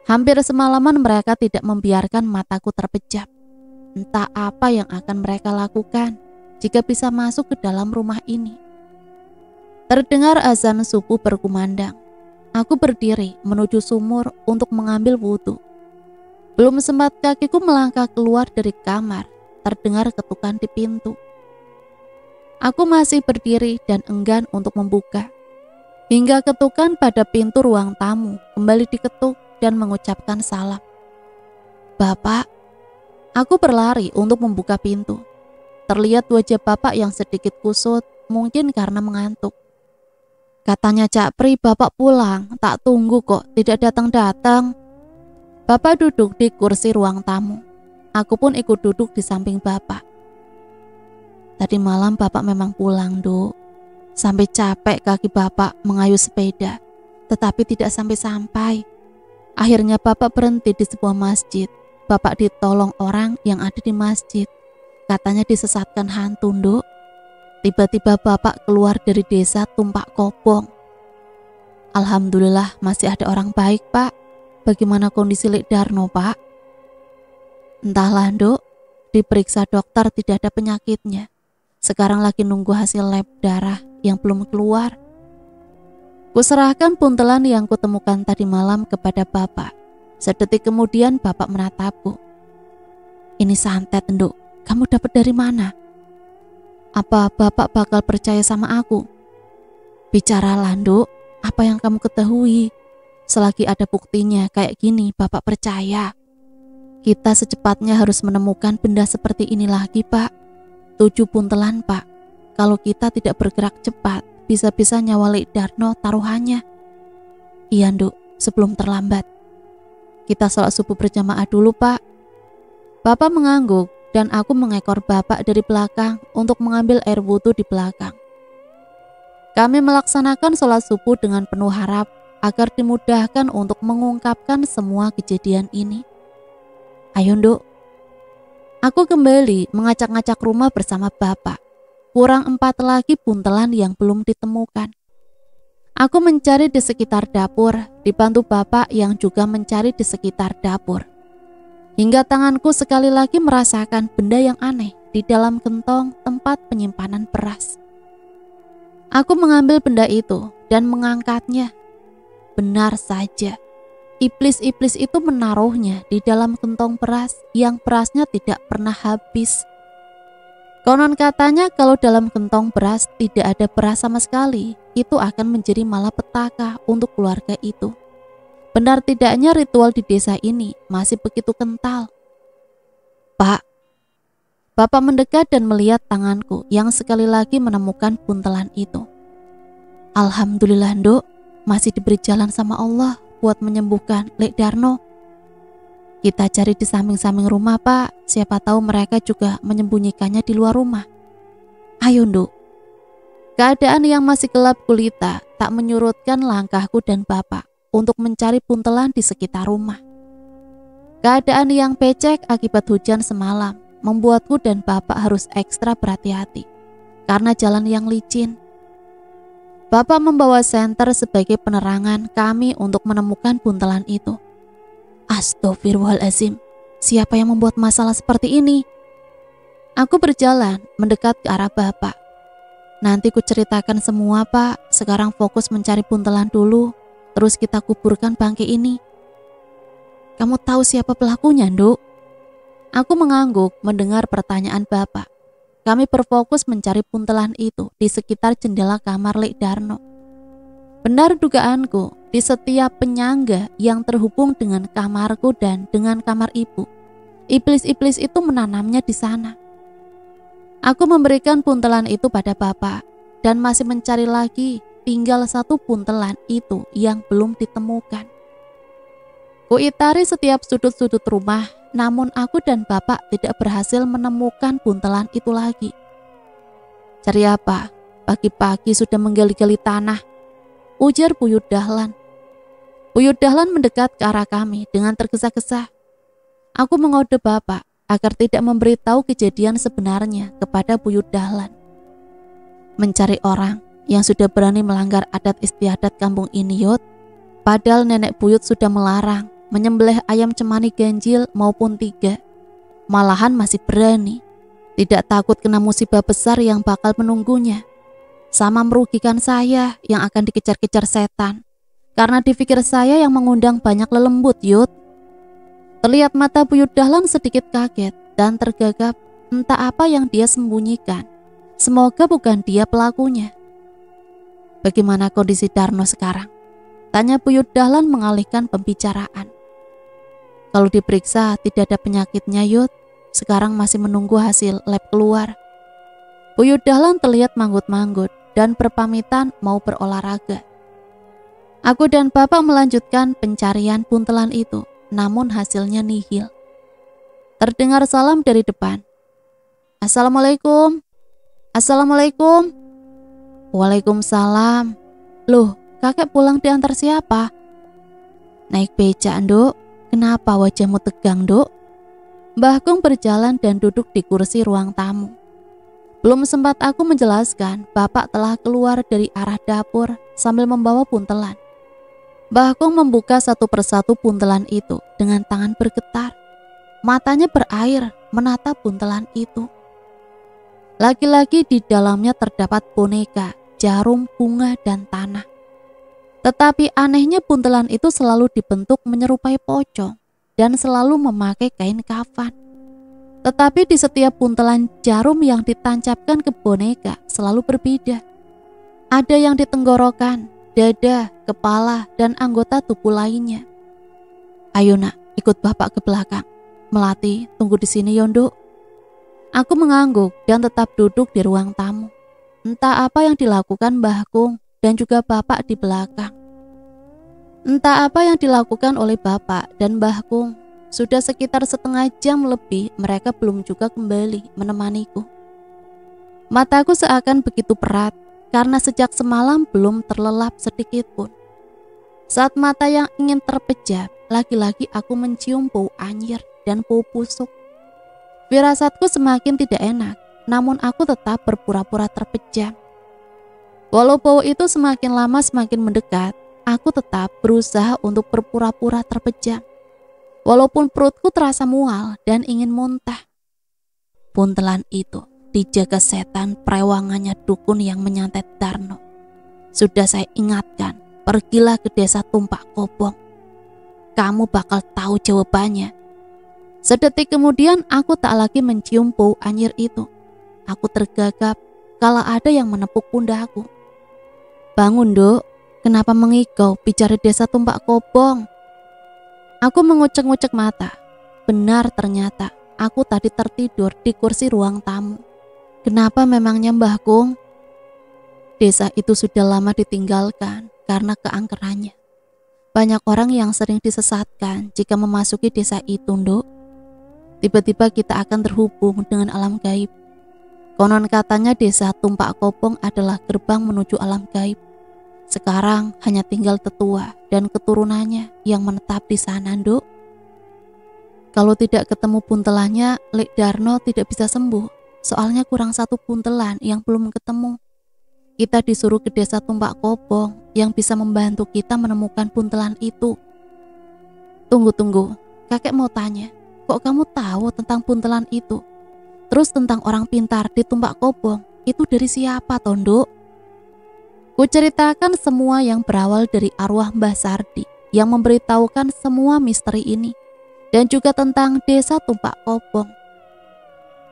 Hampir semalaman mereka tidak membiarkan mataku terpejam. Entah apa yang akan mereka lakukan jika bisa masuk ke dalam rumah ini. Terdengar azan subuh berkumandang. Aku berdiri menuju sumur untuk mengambil wudhu. Belum sempat kakiku melangkah keluar dari kamar, terdengar ketukan di pintu. Aku masih berdiri dan enggan untuk membuka. Hingga ketukan pada pintu ruang tamu kembali diketuk dan mengucapkan salam. Bapak, aku berlari untuk membuka pintu. Terlihat wajah bapak yang sedikit kusut, mungkin karena mengantuk. Katanya Cak Pri bapak pulang, tak tunggu kok, tidak datang-datang. Bapak duduk di kursi ruang tamu. Aku pun ikut duduk di samping bapak. Tadi malam bapak memang pulang, Duk. Sampai capek kaki bapak mengayuh sepeda, tetapi tidak sampai-sampai. Akhirnya bapak berhenti di sebuah masjid. Bapak ditolong orang yang ada di masjid. Katanya disesatkan hantu, Duk. Tiba-tiba bapak keluar dari desa Tumpak Kobong. Alhamdulillah masih ada orang baik, Pak. Bagaimana kondisi Lek Darno, Pak? Entahlah, Duk. Diperiksa dokter tidak ada penyakitnya. Sekarang lagi nunggu hasil lab darah yang belum keluar. Kuserahkan buntelan yang kutemukan tadi malam kepada bapak. Sedetik kemudian bapak menatapku. Ini santet, Nduk. Kamu dapat dari mana? Apa bapak bakal percaya sama aku? Bicaralah, Nduk. Apa yang kamu ketahui? Selagi ada buktinya kayak gini, Bapak percaya. Kita secepatnya harus menemukan benda seperti ini lagi, Pak. 7 buntelan, Pak. Kalau kita tidak bergerak cepat, bisa-bisa nyawa Lek Darno taruhannya. Iya, Nduk, sebelum terlambat. Kita sholat subuh berjamaah dulu, Pak. Bapak mengangguk dan aku mengekor Bapak dari belakang untuk mengambil air wudhu di belakang. Kami melaksanakan sholat subuh dengan penuh harap agar dimudahkan untuk mengungkapkan semua kejadian ini. Ayo, Nduk. Aku kembali ngacak-ngacak rumah bersama Bapak. Kurang 4 lagi buntelan yang belum ditemukan. Aku mencari di sekitar dapur, dibantu Bapak yang juga mencari di sekitar dapur. Hingga tanganku sekali lagi merasakan benda yang aneh di dalam kentong tempat penyimpanan beras. Aku mengambil benda itu dan mengangkatnya. Benar saja, iblis-iblis itu menaruhnya di dalam kentong beras yang berasnya tidak pernah habis. Konon katanya kalau dalam kentong beras tidak ada beras sama sekali, itu akan menjadi malapetaka untuk keluarga itu. Benar tidaknya ritual di desa ini masih begitu kental. Pak, Bapak mendekat dan melihat tanganku yang sekali lagi menemukan buntelan itu. Alhamdulillah, Nduk, masih diberi jalan sama Allah buat menyembuhkan Lek Darno. Kita cari di samping-samping rumah, Pak. Siapa tahu mereka juga menyembunyikannya di luar rumah. Ayo, Nduk. Keadaan yang masih gelap gulita tak menyurutkan langkahku dan Bapak untuk mencari buntelan di sekitar rumah. Keadaan yang becek akibat hujan semalam membuatku dan Bapak harus ekstra berhati-hati karena jalan yang licin. Bapak membawa senter sebagai penerangan kami untuk menemukan buntelan itu. Astagfirullahaladzim, siapa yang membuat masalah seperti ini? Aku berjalan mendekat ke arah Bapak. Nanti ku ceritakan semua, Pak. Sekarang fokus mencari buntelan dulu, terus kita kuburkan bangkai ini. Kamu tahu siapa pelakunya, Nduk? Aku mengangguk mendengar pertanyaan Bapak. Kami berfokus mencari buntelan itu di sekitar jendela kamar Lek Darno. Benar dugaanku, di setiap penyangga yang terhubung dengan kamarku dan dengan kamar ibu, iblis-iblis itu menanamnya di sana. Aku memberikan buntelan itu pada Bapak dan masih mencari lagi, tinggal 1 buntelan itu yang belum ditemukan. Kuitari setiap sudut-sudut rumah, namun aku dan Bapak tidak berhasil menemukan buntelan itu lagi. Cari apa? Pagi-pagi sudah menggali-gali tanah, ujar Buyut Dahlan. Buyut Dahlan mendekat ke arah kami dengan tergesa-gesa. Aku mengode Bapak agar tidak memberitahu kejadian sebenarnya kepada Buyut Dahlan. Mencari orang yang sudah berani melanggar adat istiadat kampung ini, Yot. Padahal nenek buyut sudah melarang menyembelih ayam cemani ganjil maupun 3. Malahan masih berani. Tidak takut kena musibah besar yang bakal menunggunya. Sama merugikan saya yang akan dikejar-kejar setan. Karena dipikir saya yang mengundang banyak lelembut, Yud. Terlihat mata Buyut Dahlan sedikit kaget dan tergagap, entah apa yang dia sembunyikan. Semoga bukan dia pelakunya. Bagaimana kondisi Darno sekarang? Tanya Buyut Dahlan mengalihkan pembicaraan. Kalau diperiksa tidak ada penyakitnya, Yud. Sekarang masih menunggu hasil lab keluar. Buyut Dahlan terlihat manggut-manggut dan berpamitan mau berolahraga. Aku dan Bapak melanjutkan pencarian buntelan itu, namun hasilnya nihil. Terdengar salam dari depan. Assalamualaikum. Assalamualaikum. Waalaikumsalam. Loh, kakek pulang diantar siapa? Naik becak, Nduk. Kenapa wajahmu tegang, Nduk? Mbah Kung berjalan dan duduk di kursi ruang tamu. Belum sempat aku menjelaskan, Bapak telah keluar dari arah dapur sambil membawa buntelan. Mbah Kung membuka satu persatu buntelan itu dengan tangan bergetar. Matanya berair menatap buntelan itu. Lagi-lagi di dalamnya terdapat boneka, jarum, bunga, dan tanah. Tetapi anehnya buntelan itu selalu dibentuk menyerupai pocong dan selalu memakai kain kafan. Tetapi di setiap buntelan jarum yang ditancapkan ke boneka selalu berbeda. Ada yang di tenggorokan dada, kepala, dan anggota tubuh lainnya. Ayo nak, ikut bapak ke belakang. Melati, tunggu di sini Yondo. Aku mengangguk dan tetap duduk di ruang tamu. Entah apa yang dilakukan Mbah Kung dan juga bapak di belakang. Entah apa yang dilakukan oleh bapak dan Mbah Kung. Sudah sekitar setengah jam lebih mereka belum juga kembali menemaniku. Mataku seakan begitu berat karena sejak semalam belum terlelap sedikit pun. Saat mata yang ingin terpejam, lagi-lagi aku mencium bau anyir dan bau busuk. Firasatku semakin tidak enak, namun aku tetap berpura-pura terpejam. Walau bau itu semakin lama semakin mendekat, aku tetap berusaha untuk berpura-pura terpejam. Walaupun perutku terasa mual dan ingin muntah. Buntelan itu dijaga setan perewangannya dukun yang menyantet Darno. Sudah saya ingatkan, pergilah ke desa Tumpak Kobong. Kamu bakal tahu jawabannya. Sedetik kemudian aku tak lagi mencium bau anyir itu. Aku tergagap kala ada yang menepuk pundakku. Bangun Dok, kenapa mengigau bicara desa Tumpak Kobong? Aku mengucek-ngucek mata. Benar ternyata, aku tadi tertidur di kursi ruang tamu. Kenapa memangnya Mbah Kung? Desa itu sudah lama ditinggalkan karena keangkerannya. Banyak orang yang sering disesatkan jika memasuki desa itu, Nduk. Tiba-tiba kita akan terhubung dengan alam gaib. Konon katanya desa Tumpak Kobong adalah gerbang menuju alam gaib. Sekarang hanya tinggal tetua dan keturunannya yang menetap di sana, Nduk. Kalau tidak ketemu buntelannya, Lek Darno tidak bisa sembuh. Soalnya kurang satu buntelan yang belum ketemu. Kita disuruh ke desa Tumpak Kobong yang bisa membantu kita menemukan buntelan itu. Tunggu, kakek mau tanya, kok kamu tahu tentang buntelan itu? Terus tentang orang pintar di Tumpak Kobong, itu dari siapa, Tondok? Ku ceritakan semua yang berawal dari arwah Mbah Sardi yang memberitahukan semua misteri ini dan juga tentang desa Tumpak Kobong.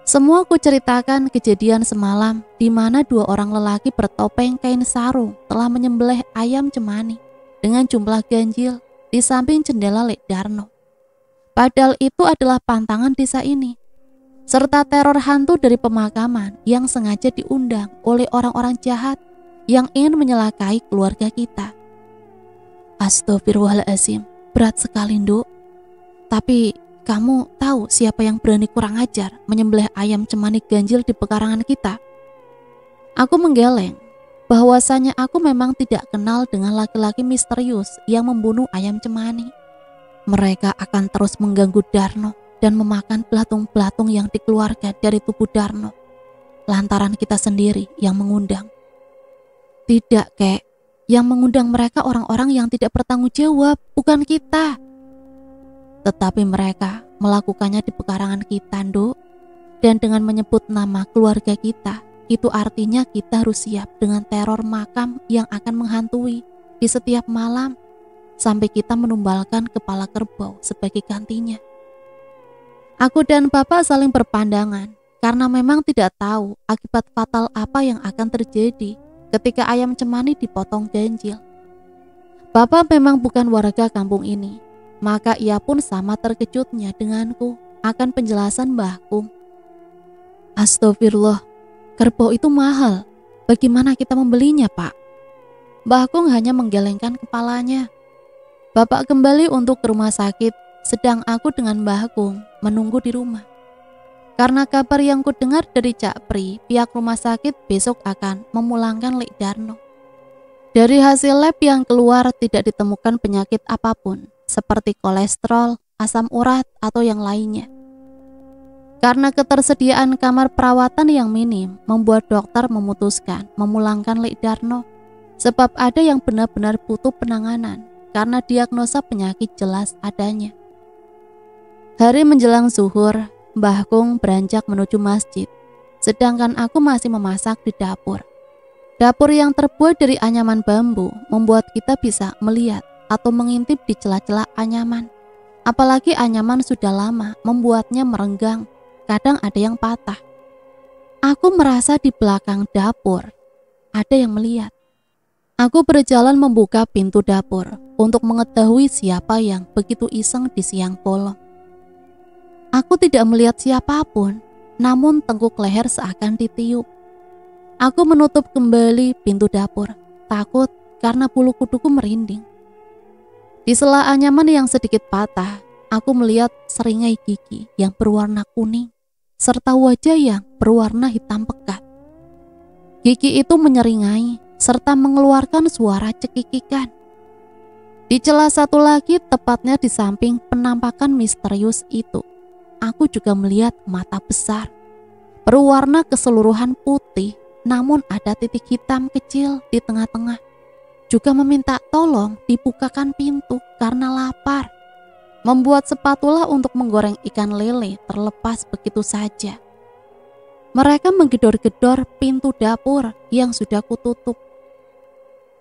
Semua ku ceritakan kejadian semalam di mana dua orang lelaki bertopeng kain sarung telah menyembelih ayam cemani dengan jumlah ganjil di samping jendela Lek Darno. Padahal itu adalah pantangan desa ini, serta teror hantu dari pemakaman yang sengaja diundang oleh orang-orang jahat yang ingin menyelakai keluarga kita. Astagfirullahaladzim, berat sekali, Nduk. Tapi kamu tahu siapa yang berani kurang ajar menyembelih ayam cemani ganjil di pekarangan kita? Aku menggeleng. Bahwasanya aku memang tidak kenal dengan laki-laki misterius yang membunuh ayam cemani. Mereka akan terus mengganggu Darno dan memakan belatung-belatung yang dikeluarkan dari tubuh Darno, lantaran kita sendiri yang mengundang. Tidak, Kek. Yang mengundang mereka orang-orang yang tidak bertanggung jawab, bukan kita. Tetapi mereka melakukannya di pekarangan kita, Nduk. Dan dengan menyebut nama keluarga kita, itu artinya kita harus siap dengan teror makam yang akan menghantui di setiap malam, sampai kita menumbalkan kepala kerbau sebagai gantinya. Aku dan Bapak saling berpandangan, karena memang tidak tahu akibat fatal apa yang akan terjadi ketika ayam cemani dipotong ganjil. Bapak memang bukan warga kampung ini, maka ia pun sama terkejutnya denganku akan penjelasan Mbah Kung. Astagfirullah, kerbau itu mahal. Bagaimana kita membelinya, Pak? Mbah Kung hanya menggelengkan kepalanya. Bapak kembali untuk ke rumah sakit, sedang aku dengan Mbah Kung menunggu di rumah. Karena kabar yang kudengar dari Cak Pri, pihak rumah sakit besok akan memulangkan Lek Darno. Dari hasil lab yang keluar tidak ditemukan penyakit apapun, seperti kolesterol, asam urat, atau yang lainnya. Karena ketersediaan kamar perawatan yang minim, membuat dokter memutuskan memulangkan Lek Darno, sebab ada yang benar-benar butuh penanganan, karena diagnosa penyakit jelas adanya. Hari menjelang zuhur, Mbah Kung beranjak menuju masjid, sedangkan aku masih memasak di dapur. Dapur yang terbuat dari anyaman bambu membuat kita bisa melihat atau mengintip di celah-celah anyaman. Apalagi anyaman sudah lama membuatnya merenggang, kadang ada yang patah. Aku merasa di belakang dapur ada yang melihat. Aku berjalan membuka pintu dapur untuk mengetahui siapa yang begitu iseng di siang bolong. Aku tidak melihat siapapun, namun tengkuk leher seakan ditiup. Aku menutup kembali pintu dapur, takut karena bulu kuduku merinding. Di sela anyaman yang sedikit patah, aku melihat seringai gigi yang berwarna kuning, serta wajah yang berwarna hitam pekat. Gigi itu menyeringai, serta mengeluarkan suara cekikikan. Di celah satu lagi, tepatnya di samping penampakan misterius itu, aku juga melihat mata besar, berwarna keseluruhan putih, namun ada titik hitam kecil di tengah-tengah. Juga meminta tolong dibukakan pintu karena lapar. Membuat spatula untuk menggoreng ikan lele terlepas begitu saja. Mereka menggedor-gedor pintu dapur yang sudah kututup.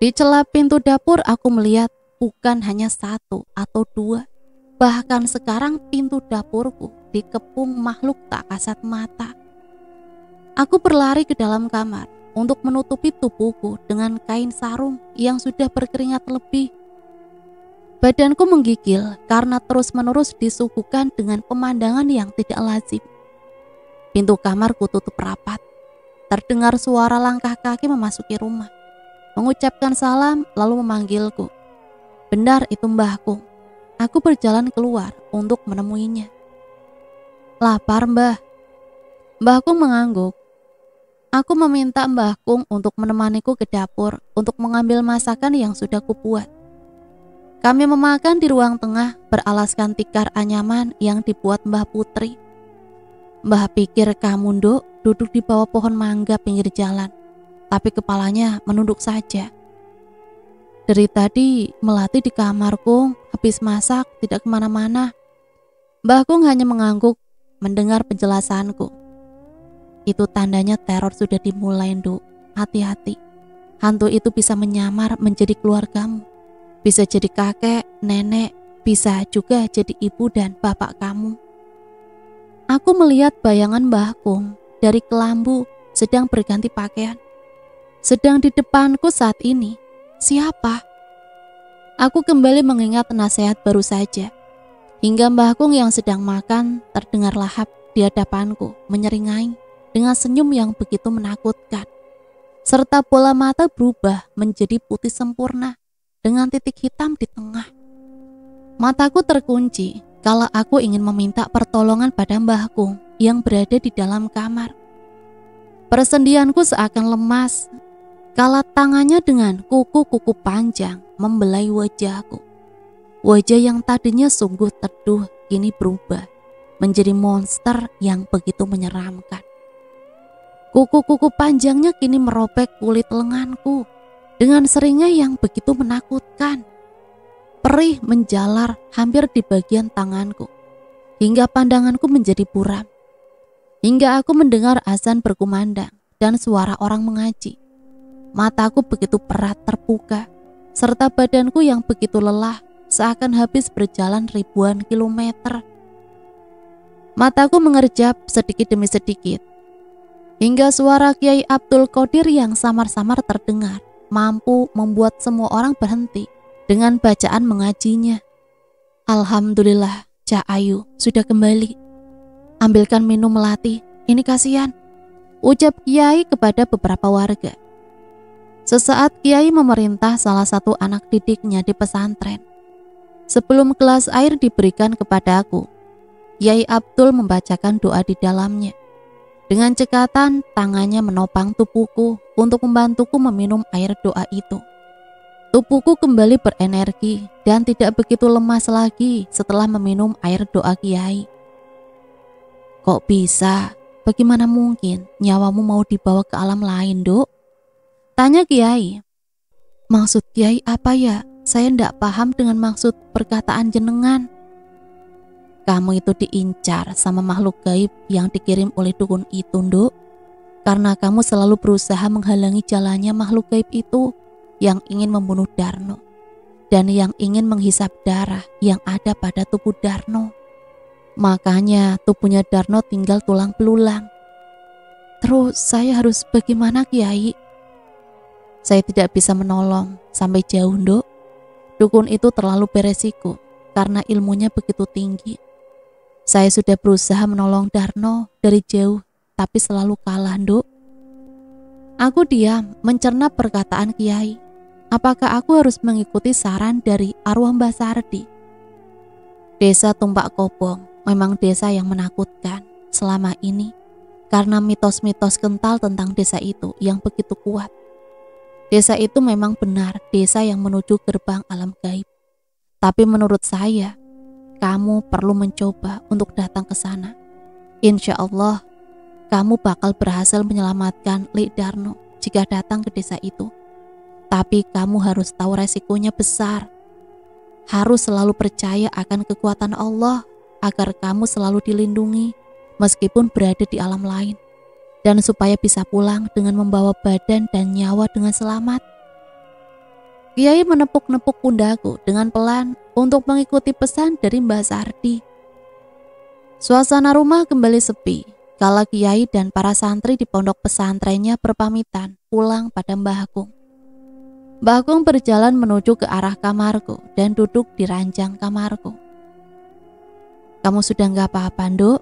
Di celah pintu dapur aku melihat bukan hanya satu atau dua. Bahkan sekarang pintu dapurku dikepung makhluk tak kasat mata. Aku berlari ke dalam kamar untuk menutupi tubuhku dengan kain sarung yang sudah berkeringat lebih. Badanku menggigil karena terus-menerus disuguhkan dengan pemandangan yang tidak lazim. Pintu kamarku tutup rapat. Terdengar suara langkah kaki memasuki rumah. Mengucapkan salam lalu memanggilku. Benar itu mbahku. Aku berjalan keluar untuk menemuinya. Lapar mbah. Mbahku mengangguk. Aku meminta Mbah Kung untuk menemaniku ke dapur untuk mengambil masakan yang sudah kubuat. Kami memakan di ruang tengah beralaskan tikar anyaman yang dibuat Mbah Putri. Mbah pikir kamu Nduk duduk di bawah pohon mangga pinggir jalan, tapi kepalanya menunduk saja. Dari tadi melatih di kamar Kung, habis masak tidak kemana-mana. Mbah Kung hanya mengangguk mendengar penjelasanku. Itu tandanya teror sudah dimulai Nduk, hati-hati. Hantu itu bisa menyamar menjadi keluargamu. Bisa jadi kakek, nenek, bisa juga jadi ibu dan bapak kamu. Aku melihat bayangan Mbah Kung dari kelambu sedang berganti pakaian. Sedang di depanku saat ini. Siapa? Aku kembali mengingat nasihat baru saja. Hingga Mbah Kung yang sedang makan terdengar lahap di hadapanku menyeringai dengan senyum yang begitu menakutkan. Serta bola mata berubah menjadi putih sempurna dengan titik hitam di tengah. Mataku terkunci kala aku ingin meminta pertolongan pada Mbah Kung yang berada di dalam kamar. Persendianku seakan lemas kala tangannya dengan kuku-kuku panjang membelai wajahku. Wajah yang tadinya sungguh teduh kini berubah menjadi monster yang begitu menyeramkan. Kuku-kuku panjangnya kini merobek kulit lenganku dengan seringai yang begitu menakutkan. Perih menjalar hampir di bagian tanganku, hingga pandanganku menjadi buram. Hingga aku mendengar azan berkumandang dan suara orang mengaji. Mataku begitu perat terbuka, serta badanku yang begitu lelah seakan habis berjalan ribuan kilometer. Mataku mengerjap sedikit demi sedikit, hingga suara Kiai Abdul Qadir yang samar-samar terdengar mampu membuat semua orang berhenti dengan bacaan mengajinya. Alhamdulillah, Cak Ayu sudah kembali. Ambilkan minum melati, ini kasihan, ucap Kiai kepada beberapa warga. Sesaat Kiai memerintah salah satu anak didiknya di pesantren. Sebelum gelas air diberikan kepadaku, Kiai Abdul membacakan doa di dalamnya. Dengan cekatan, tangannya menopang tubuhku untuk membantuku meminum air doa itu. Tubuhku kembali berenergi dan tidak begitu lemas lagi setelah meminum air doa Kiai. Kok bisa? Bagaimana mungkin nyawamu mau dibawa ke alam lain, Dok? Tanya Kiai. Maksud Kiai apa ya? Saya ndak paham dengan maksud perkataan jenengan. Kamu itu diincar sama makhluk gaib yang dikirim oleh dukun itu, Dok. Karena kamu selalu berusaha menghalangi jalannya makhluk gaib itu yang ingin membunuh Darno dan yang ingin menghisap darah yang ada pada tubuh Darno. Makanya tubuhnya Darno tinggal tulang belulang. Terus saya harus bagaimana, Kiai? Saya tidak bisa menolong sampai jauh, Nduk. Dukun itu terlalu beresiko karena ilmunya begitu tinggi. Saya sudah berusaha menolong Darno dari jauh, tapi selalu kalah, Nduk. Aku diam, mencerna perkataan Kiai. Apakah aku harus mengikuti saran dari arwah Mbah Sardi? Desa Tumpak Kobong memang desa yang menakutkan selama ini karena mitos-mitos kental tentang desa itu yang begitu kuat. Desa itu memang benar desa yang menuju gerbang alam gaib. Tapi menurut saya, kamu perlu mencoba untuk datang ke sana. Insya Allah, kamu bakal berhasil menyelamatkan Lik Darno jika datang ke desa itu. Tapi kamu harus tahu resikonya besar. Harus selalu percaya akan kekuatan Allah agar kamu selalu dilindungi meskipun berada di alam lain. Dan supaya bisa pulang dengan membawa badan dan nyawa dengan selamat. Kiai menepuk-nepuk pundakku dengan pelan untuk mengikuti pesan dari Mbah Sardi. Suasana rumah kembali sepi kala Kiai dan para santri di pondok pesantrennya berpamitan pulang pada Mbah Agung. Mbah Agung berjalan menuju ke arah kamarku dan duduk di ranjang kamarku. Kamu sudah gak apa-apa, Nduk?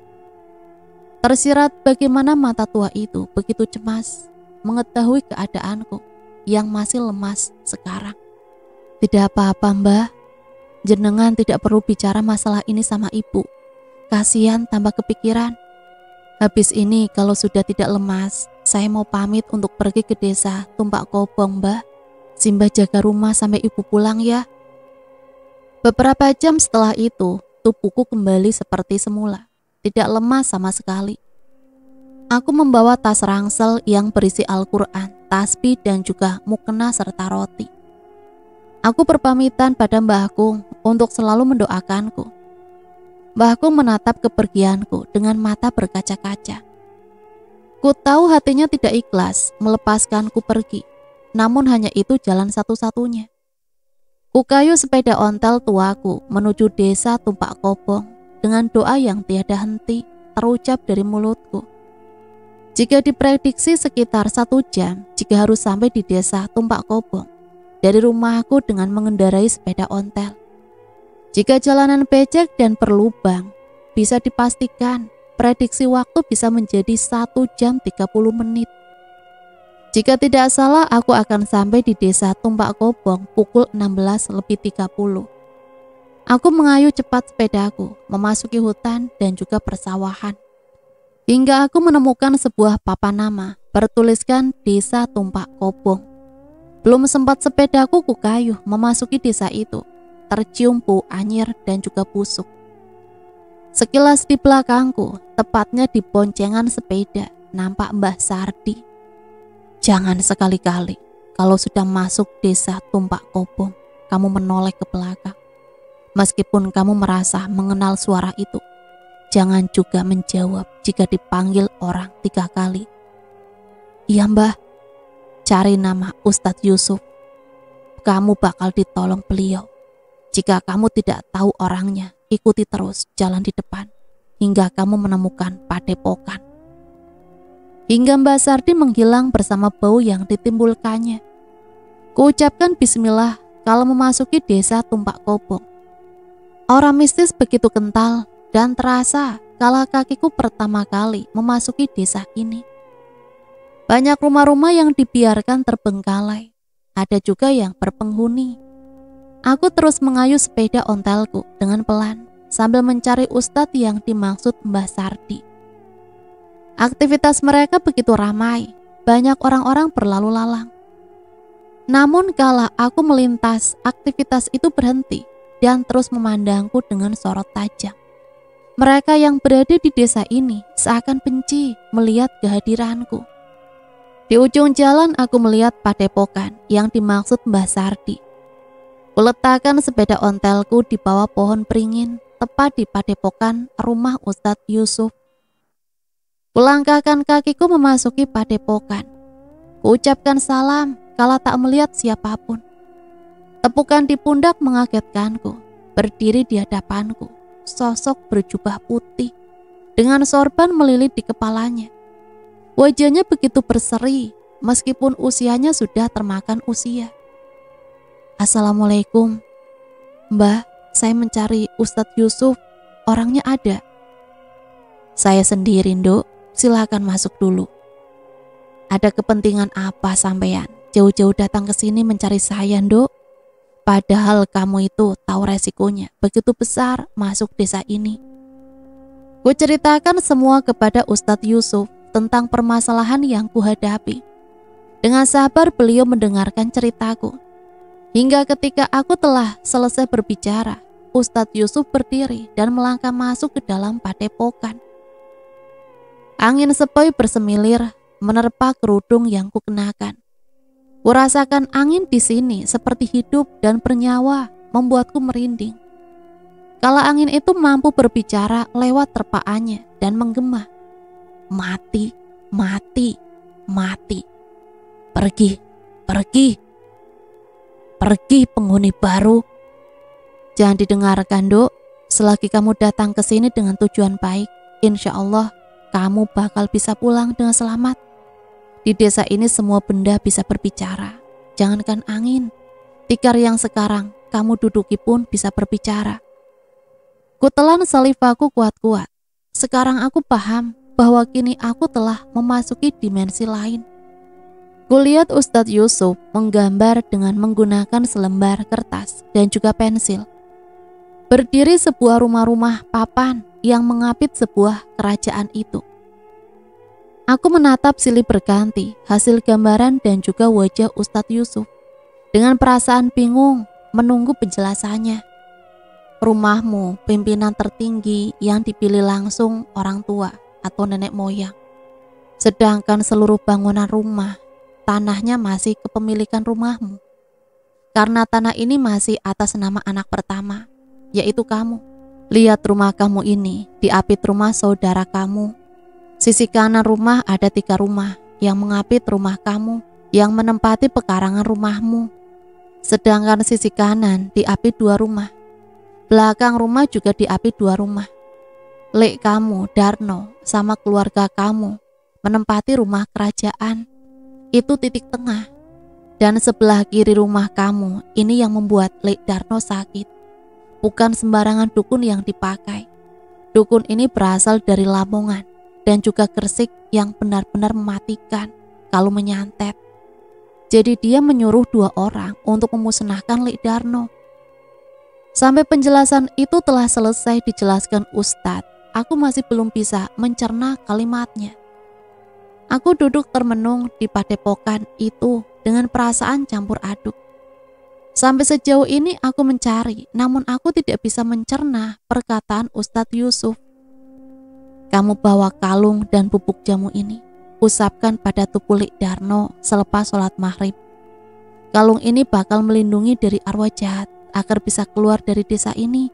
Tersirat bagaimana mata tua itu begitu cemas mengetahui keadaanku yang masih lemas sekarang. Tidak apa-apa, Mbah. Jenengan tidak perlu bicara masalah ini sama ibu. Kasihan tambah kepikiran. Habis ini kalau sudah tidak lemas, saya mau pamit untuk pergi ke desa Tumpak Kobong, Mbah. Simbah jaga rumah sampai ibu pulang ya. Beberapa jam setelah itu, tubuhku kembali seperti semula. Tidak lemah sama sekali. Aku membawa tas ransel yang berisi Al-Quran, tasbih dan juga mukena serta roti. Aku berpamitan pada Mbah Agung untuk selalu mendoakanku. Mbah Agung menatap kepergianku dengan mata berkaca-kaca. Ku tahu hatinya tidak ikhlas melepaskanku pergi, namun hanya itu jalan satu-satunya. Ku kayu sepeda ontel tuaku menuju desa Tumpak Kobong dengan doa yang tiada henti terucap dari mulutku. Jika diprediksi sekitar 1 jam jika harus sampai di desa Tumpak Kobong dari rumahku dengan mengendarai sepeda ontel. Jika jalanan becek dan berlubang, bisa dipastikan prediksi waktu bisa menjadi 1 jam 30 menit. Jika tidak salah, aku akan sampai di desa Tumpak Kobong pukul 16:30. Aku mengayuh cepat sepedaku, memasuki hutan dan juga persawahan. Hingga aku menemukan sebuah papan nama, bertuliskan Desa Tumpak Kobong. Belum sempat sepedaku kukayuh memasuki desa itu, tercium bau anyir dan juga busuk. Sekilas di belakangku, tepatnya di boncengan sepeda, nampak Mbah Sardi. Jangan sekali-kali, kalau sudah masuk desa Tumpak Kobong, kamu menoleh ke belakang. Meskipun kamu merasa mengenal suara itu, jangan juga menjawab jika dipanggil orang 3 kali. Iya, Mbah, cari nama Ustadz Yusuf. Kamu bakal ditolong beliau. Jika kamu tidak tahu orangnya, ikuti terus jalan di depan hingga kamu menemukan padepokan. Hingga Mbah Sardi menghilang bersama bau yang ditimbulkannya. Kuucapkan bismillah kalau memasuki desa Tumpak Kobong. Aura mistis begitu kental dan terasa kala kakiku pertama kali memasuki desa ini. Banyak rumah-rumah yang dibiarkan terbengkalai, ada juga yang berpenghuni. Aku terus mengayuh sepeda ontelku dengan pelan sambil mencari ustadz yang dimaksud Mbah Sardi. Aktivitas mereka begitu ramai, banyak orang-orang berlalu lalang. Namun kala aku melintas, aktivitas itu berhenti dan terus memandangku dengan sorot tajam. Mereka yang berada di desa ini seakan benci melihat kehadiranku. Di ujung jalan aku melihat padepokan yang dimaksud Mbah Sardi. Kuletakkan sepeda ontelku di bawah pohon beringin tepat di padepokan rumah Ustadz Yusuf. Kulangkahkan kakiku memasuki padepokan. Kuucapkan salam kala tak melihat siapapun. Tepukan di pundak mengagetkanku. Berdiri di hadapanku, sosok berjubah putih dengan sorban melilit di kepalanya. Wajahnya begitu berseri, meskipun usianya sudah termakan usia. Assalamualaikum. Mbah, saya mencari Ustadz Yusuf, orangnya ada? Saya sendiri, Nduk, silakan masuk dulu. Ada kepentingan apa sampean? Jauh-jauh datang ke sini mencari saya, Nduk? Padahal kamu itu tahu resikonya begitu besar masuk desa ini. Ku ceritakan semua kepada Ustadz Yusuf tentang permasalahan yang kuhadapi. Dengan sabar beliau mendengarkan ceritaku. Hingga ketika aku telah selesai berbicara, Ustadz Yusuf berdiri dan melangkah masuk ke dalam padepokan. Angin sepoi bersemilir menerpa kerudung yang kukenakan. Kurasakan angin di sini seperti hidup dan bernyawa, membuatku merinding. Kala angin itu mampu berbicara lewat terpaannya dan menggema, "Mati, mati, mati. Pergi, pergi, pergi penghuni baru." Jangan didengarkan, Dok. Selagi kamu datang ke sini dengan tujuan baik, insya Allah kamu bakal bisa pulang dengan selamat. Di desa ini semua benda bisa berbicara. Jangankan angin, tikar yang sekarang kamu duduki pun bisa berbicara. Kutelan salivaku kuat-kuat. Sekarang aku paham bahwa kini aku telah memasuki dimensi lain. Kulihat Ustadz Yusuf menggambar dengan menggunakan selembar kertas dan juga pensil. Berdiri sebuah rumah-rumah papan yang mengapit sebuah kerajaan itu. Aku menatap silih berganti hasil gambaran dan juga wajah Ustadz Yusuf dengan perasaan bingung menunggu penjelasannya. Rumahmu pimpinan tertinggi yang dipilih langsung orang tua atau nenek moyang. Sedangkan seluruh bangunan rumah, tanahnya masih kepemilikan rumahmu. Karena tanah ini masih atas nama anak pertama, yaitu kamu. Lihat rumah kamu ini diapit rumah saudara kamu. Sisi kanan rumah ada 3 rumah yang mengapit rumah kamu, yang menempati pekarangan rumahmu. Sedangkan sisi kanan diapit 2 rumah. Belakang rumah juga diapit 2 rumah. Lek kamu, Darno, sama keluarga kamu menempati rumah kerajaan. Itu titik tengah. Dan sebelah kiri rumah kamu, ini yang membuat Lek Darno sakit. Bukan sembarangan dukun yang dipakai. Dukun ini berasal dari Lamongan dan juga Gresik yang benar-benar mematikan kalau menyantet. Jadi dia menyuruh 2 orang untuk memusnahkan Lek Darno. Sampai penjelasan itu telah selesai dijelaskan Ustadz, aku masih belum bisa mencerna kalimatnya. Aku duduk termenung di padepokan itu dengan perasaan campur aduk. Sampai sejauh ini aku mencari, namun aku tidak bisa mencerna perkataan Ustadz Yusuf. Kamu bawa kalung dan bubuk jamu ini, usapkan pada tubuh Lek Darno selepas sholat maghrib. Kalung ini bakal melindungi dari arwah jahat agar bisa keluar dari desa ini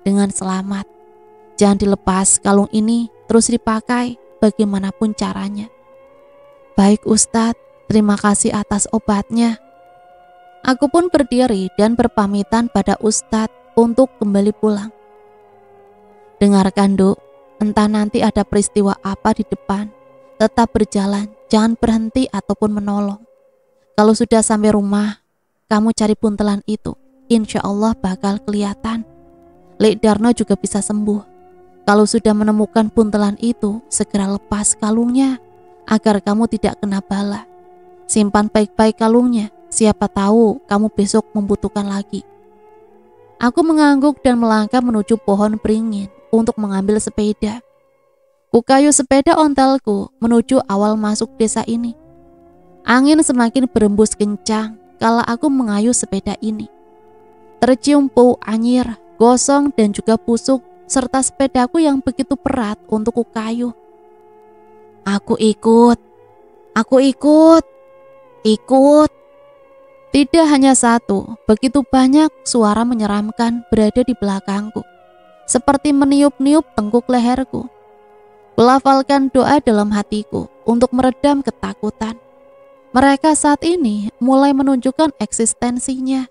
dengan selamat. Jangan dilepas kalung ini, terus dipakai bagaimanapun caranya. Baik Ustadz, terima kasih atas obatnya. Aku pun berdiri dan berpamitan pada Ustadz untuk kembali pulang. Dengarkan, Duk. Entah nanti ada peristiwa apa di depan, tetap berjalan, jangan berhenti ataupun menolong. Kalau sudah sampai rumah, kamu cari buntelan itu, insya Allah bakal kelihatan. Lek Darno juga bisa sembuh. Kalau sudah menemukan buntelan itu, segera lepas kalungnya, agar kamu tidak kena bala. Simpan baik-baik kalungnya, siapa tahu kamu besok membutuhkan lagi. Aku mengangguk dan melangkah menuju pohon beringin untuk mengambil sepeda. Kukayu sepeda ontelku menuju awal masuk desa ini. Angin semakin berembus kencang kala aku mengayuh sepeda ini. Tercium bau anyir, gosong dan juga busuk serta sepedaku yang begitu berat untuk kukayuh. Aku ikut. Ikut. Tidak hanya satu, begitu banyak suara menyeramkan berada di belakangku. Seperti meniup-niup tengkuk leherku. Melafalkan doa dalam hatiku untuk meredam ketakutan. Mereka saat ini mulai menunjukkan eksistensinya.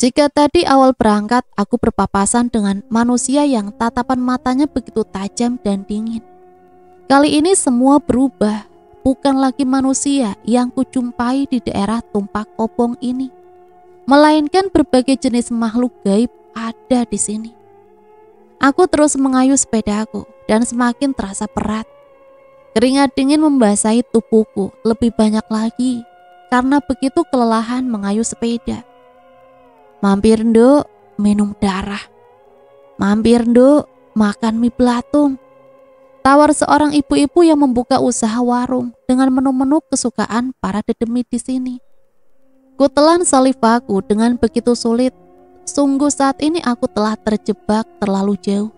Jika tadi awal berangkat aku berpapasan dengan manusia yang tatapan matanya begitu tajam dan dingin, kali ini semua berubah. bukan lagi manusia yang kujumpai di daerah Tumpak Obong ini, melainkan berbagai jenis makhluk gaib ada di sini. Aku terus mengayuh sepedaku dan semakin terasa berat. Keringat dingin membasahi tubuhku lebih banyak lagi karena begitu kelelahan mengayuh sepeda. Mampir nduk, minum darah. Mampir nduk, makan mie belatung. Tawar seorang ibu-ibu yang membuka usaha warung dengan menu-menu kesukaan para dedemi di sini. Kutelan salivaku dengan begitu sulit. Sungguh saat ini aku telah terjebak terlalu jauh.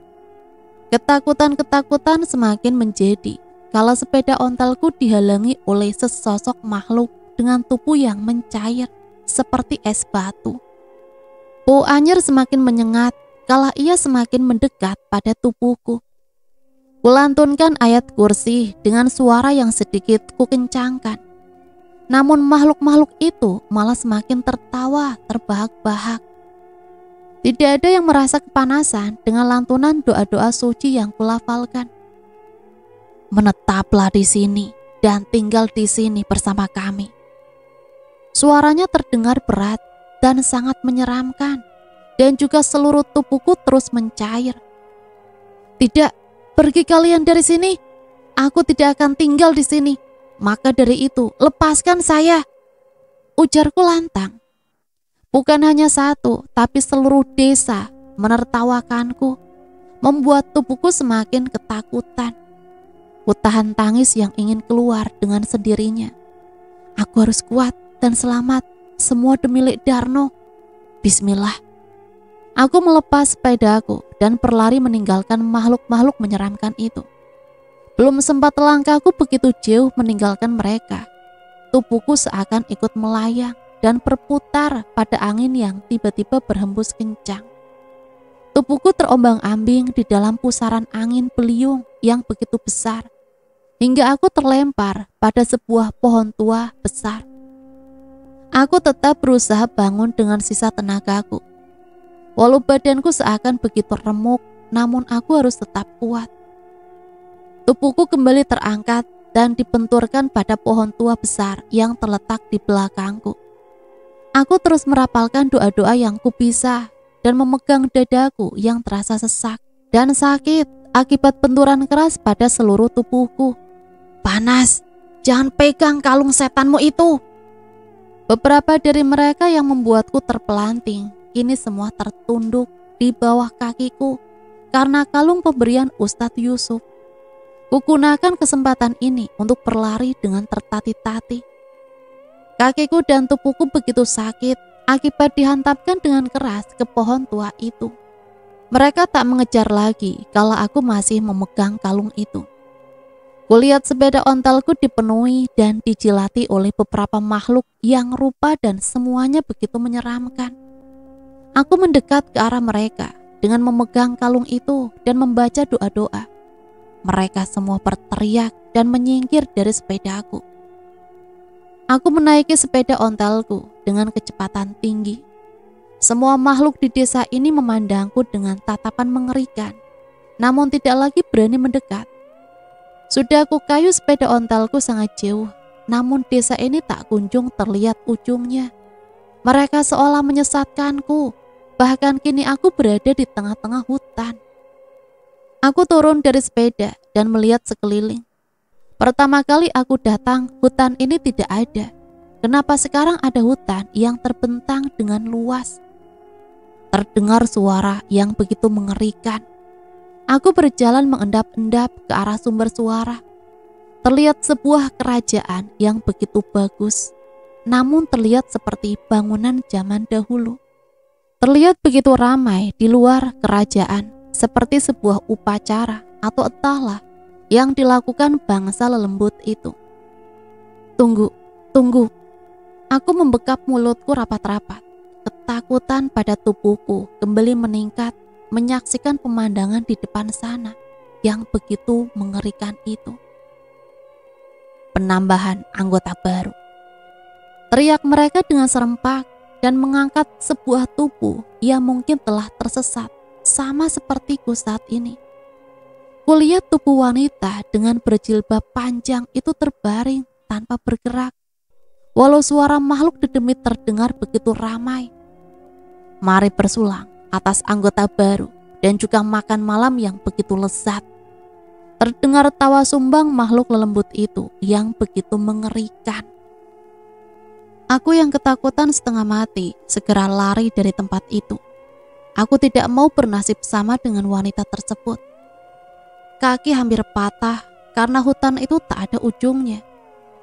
Ketakutan-ketakutan semakin menjadi kalau sepeda ontelku dihalangi oleh sesosok makhluk dengan tubuh yang mencair seperti es batu. Bau anyir semakin menyengat kala ia semakin mendekat pada tubuhku. Kulantunkan ayat kursi dengan suara yang sedikit kukencangkan. Namun makhluk-makhluk itu malah semakin tertawa terbahak-bahak. Tidak ada yang merasa kepanasan dengan lantunan doa-doa suci yang kulafalkan. Menetaplah di sini dan tinggal di sini bersama kami. Suaranya terdengar berat dan sangat menyeramkan, dan juga seluruh tubuhku terus mencair. Tidak, pergi kalian dari sini. Aku tidak akan tinggal di sini. Maka dari itu, lepaskan saya. Ujarku lantang. Bukan hanya satu, tapi seluruh desa menertawakanku, membuat tubuhku semakin ketakutan. Kutahan tangis yang ingin keluar dengan sendirinya. Aku harus kuat dan selamat, semua demi Lek Darno. Bismillah. Aku melepas sepedaku dan berlari meninggalkan makhluk-makhluk menyeramkan itu. Belum sempat langkahku begitu jauh meninggalkan mereka. Tubuhku seakan ikut melayang dan berputar pada angin yang tiba-tiba berhembus kencang. Tubuhku terombang-ambing di dalam pusaran angin beliung yang begitu besar, hingga aku terlempar pada sebuah pohon tua besar. Aku tetap berusaha bangun dengan sisa tenagaku. Walau badanku seakan begitu remuk, namun aku harus tetap kuat. Tubuhku kembali terangkat dan dibenturkan pada pohon tua besar yang terletak di belakangku. Aku terus merapalkan doa-doa yang kubisa dan memegang dadaku yang terasa sesak dan sakit akibat benturan keras pada seluruh tubuhku. Panas, jangan pegang kalung setanmu itu. Beberapa dari mereka yang membuatku terpelanting kini semua tertunduk di bawah kakiku karena kalung pemberian Ustadz Yusuf. Kugunakan kesempatan ini untuk berlari dengan tertatih-tatih. Kakiku dan tubuhku begitu sakit akibat dihantamkan dengan keras ke pohon tua itu. Mereka tak mengejar lagi kalau aku masih memegang kalung itu. Kulihat sepeda ontelku dipenuhi dan dijilati oleh beberapa makhluk yang rupa dan semuanya begitu menyeramkan. Aku mendekat ke arah mereka dengan memegang kalung itu dan membaca doa-doa. Mereka semua berteriak dan menyingkir dari sepedaku. Aku menaiki sepeda ontelku dengan kecepatan tinggi. Semua makhluk di desa ini memandangku dengan tatapan mengerikan, namun tidak lagi berani mendekat. Sudah aku kayu sepeda ontelku sangat jauh, namun desa ini tak kunjung terlihat ujungnya. Mereka seolah menyesatkanku, bahkan kini aku berada di tengah-tengah hutan. Aku turun dari sepeda dan melihat sekeliling. Pertama kali aku datang, hutan ini tidak ada. Kenapa sekarang ada hutan yang terbentang dengan luas? Terdengar suara yang begitu mengerikan. Aku berjalan mengendap-endap ke arah sumber suara. Terlihat sebuah kerajaan yang begitu bagus, namun terlihat seperti bangunan zaman dahulu. Terlihat begitu ramai di luar kerajaan, seperti sebuah upacara atau entahlah yang dilakukan bangsa lelembut itu. Tunggu. Aku membekap mulutku rapat-rapat. Ketakutan pada tubuhku kembali meningkat menyaksikan pemandangan di depan sana yang begitu mengerikan itu. Penambahan anggota baru. Teriak mereka dengan serempak dan mengangkat sebuah tubuh yang mungkin telah tersesat sama sepertiku saat ini. Kulihat tubuh wanita dengan berjilbab panjang itu terbaring tanpa bergerak, walau suara makhluk di demi terdengar begitu ramai. Mari bersulang atas anggota baru dan juga makan malam yang begitu lezat. Terdengar tawa sumbang makhluk lelembut itu yang begitu mengerikan. Aku yang ketakutan setengah mati segera lari dari tempat itu. Aku tidak mau bernasib sama dengan wanita tersebut. Kaki hampir patah karena hutan itu tak ada ujungnya.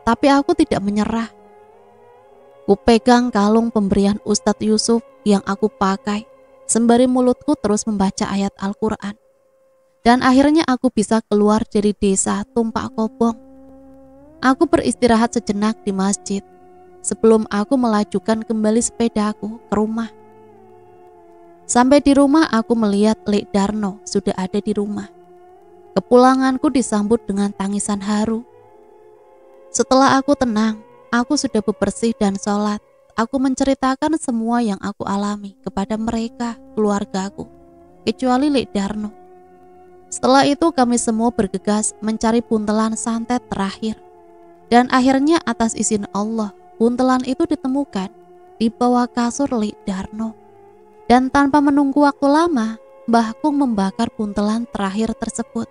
Tapi aku tidak menyerah. Kupegang kalung pemberian Ustadz Yusuf yang aku pakai, sembari mulutku terus membaca ayat Al-Quran. Dan akhirnya aku bisa keluar dari desa Tumpak Kobong. Aku beristirahat sejenak di masjid, sebelum aku melajukan kembali sepedaku ke rumah. Sampai di rumah aku melihat Lek Darno sudah ada di rumah. Kepulanganku disambut dengan tangisan haru. Setelah aku tenang, aku sudah bebersih dan sholat. Aku menceritakan semua yang aku alami kepada mereka, keluargaku, kecuali Lek Darno. Setelah itu kami semua bergegas mencari buntelan santet terakhir. Dan akhirnya atas izin Allah, buntelan itu ditemukan di bawah kasur Lek Darno. Dan tanpa menunggu waktu lama, Mbah Kung membakar buntelan terakhir tersebut.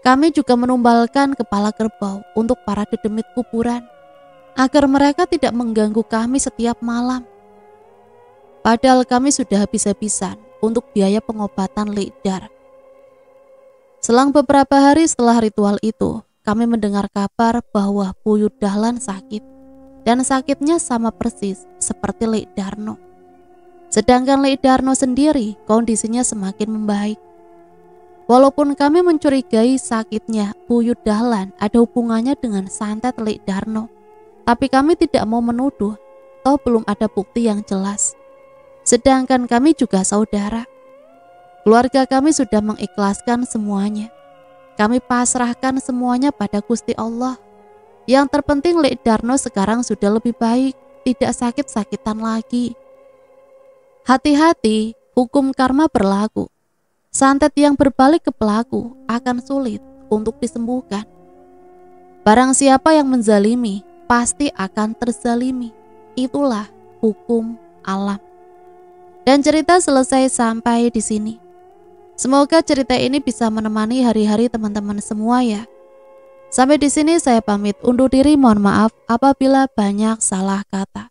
Kami juga menumbalkan kepala kerbau untuk para dedemit kuburan, agar mereka tidak mengganggu kami setiap malam. Padahal kami sudah habis-habisan untuk biaya pengobatan Lek Dar. Selang beberapa hari setelah ritual itu, kami mendengar kabar bahwa Buyut Dahlan sakit, dan sakitnya sama persis seperti Lek Darno. Sedangkan Lek Darno sendiri kondisinya semakin membaik. Walaupun kami mencurigai sakitnya Buyut Dahlan ada hubungannya dengan santet Lek Darno, tapi kami tidak mau menuduh, toh belum ada bukti yang jelas. Sedangkan kami juga saudara. Keluarga kami sudah mengikhlaskan semuanya. Kami pasrahkan semuanya pada Gusti Allah. Yang terpenting Lek Darno sekarang sudah lebih baik, tidak sakit-sakitan lagi. Hati-hati, hukum karma berlaku. Santet yang berbalik ke pelaku akan sulit untuk disembuhkan. Barang siapa yang menzalimi, pasti akan terzalimi. Itulah hukum alam. Dan cerita selesai sampai di sini. Semoga cerita ini bisa menemani hari-hari teman-teman semua ya. Sampai di sini saya pamit undur diri, mohon maaf apabila banyak salah kata.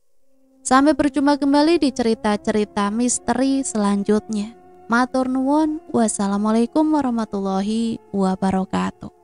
Sampai berjumpa kembali di cerita-cerita misteri selanjutnya. Matur nuwun, wassalamualaikum warahmatullahi wabarakatuh.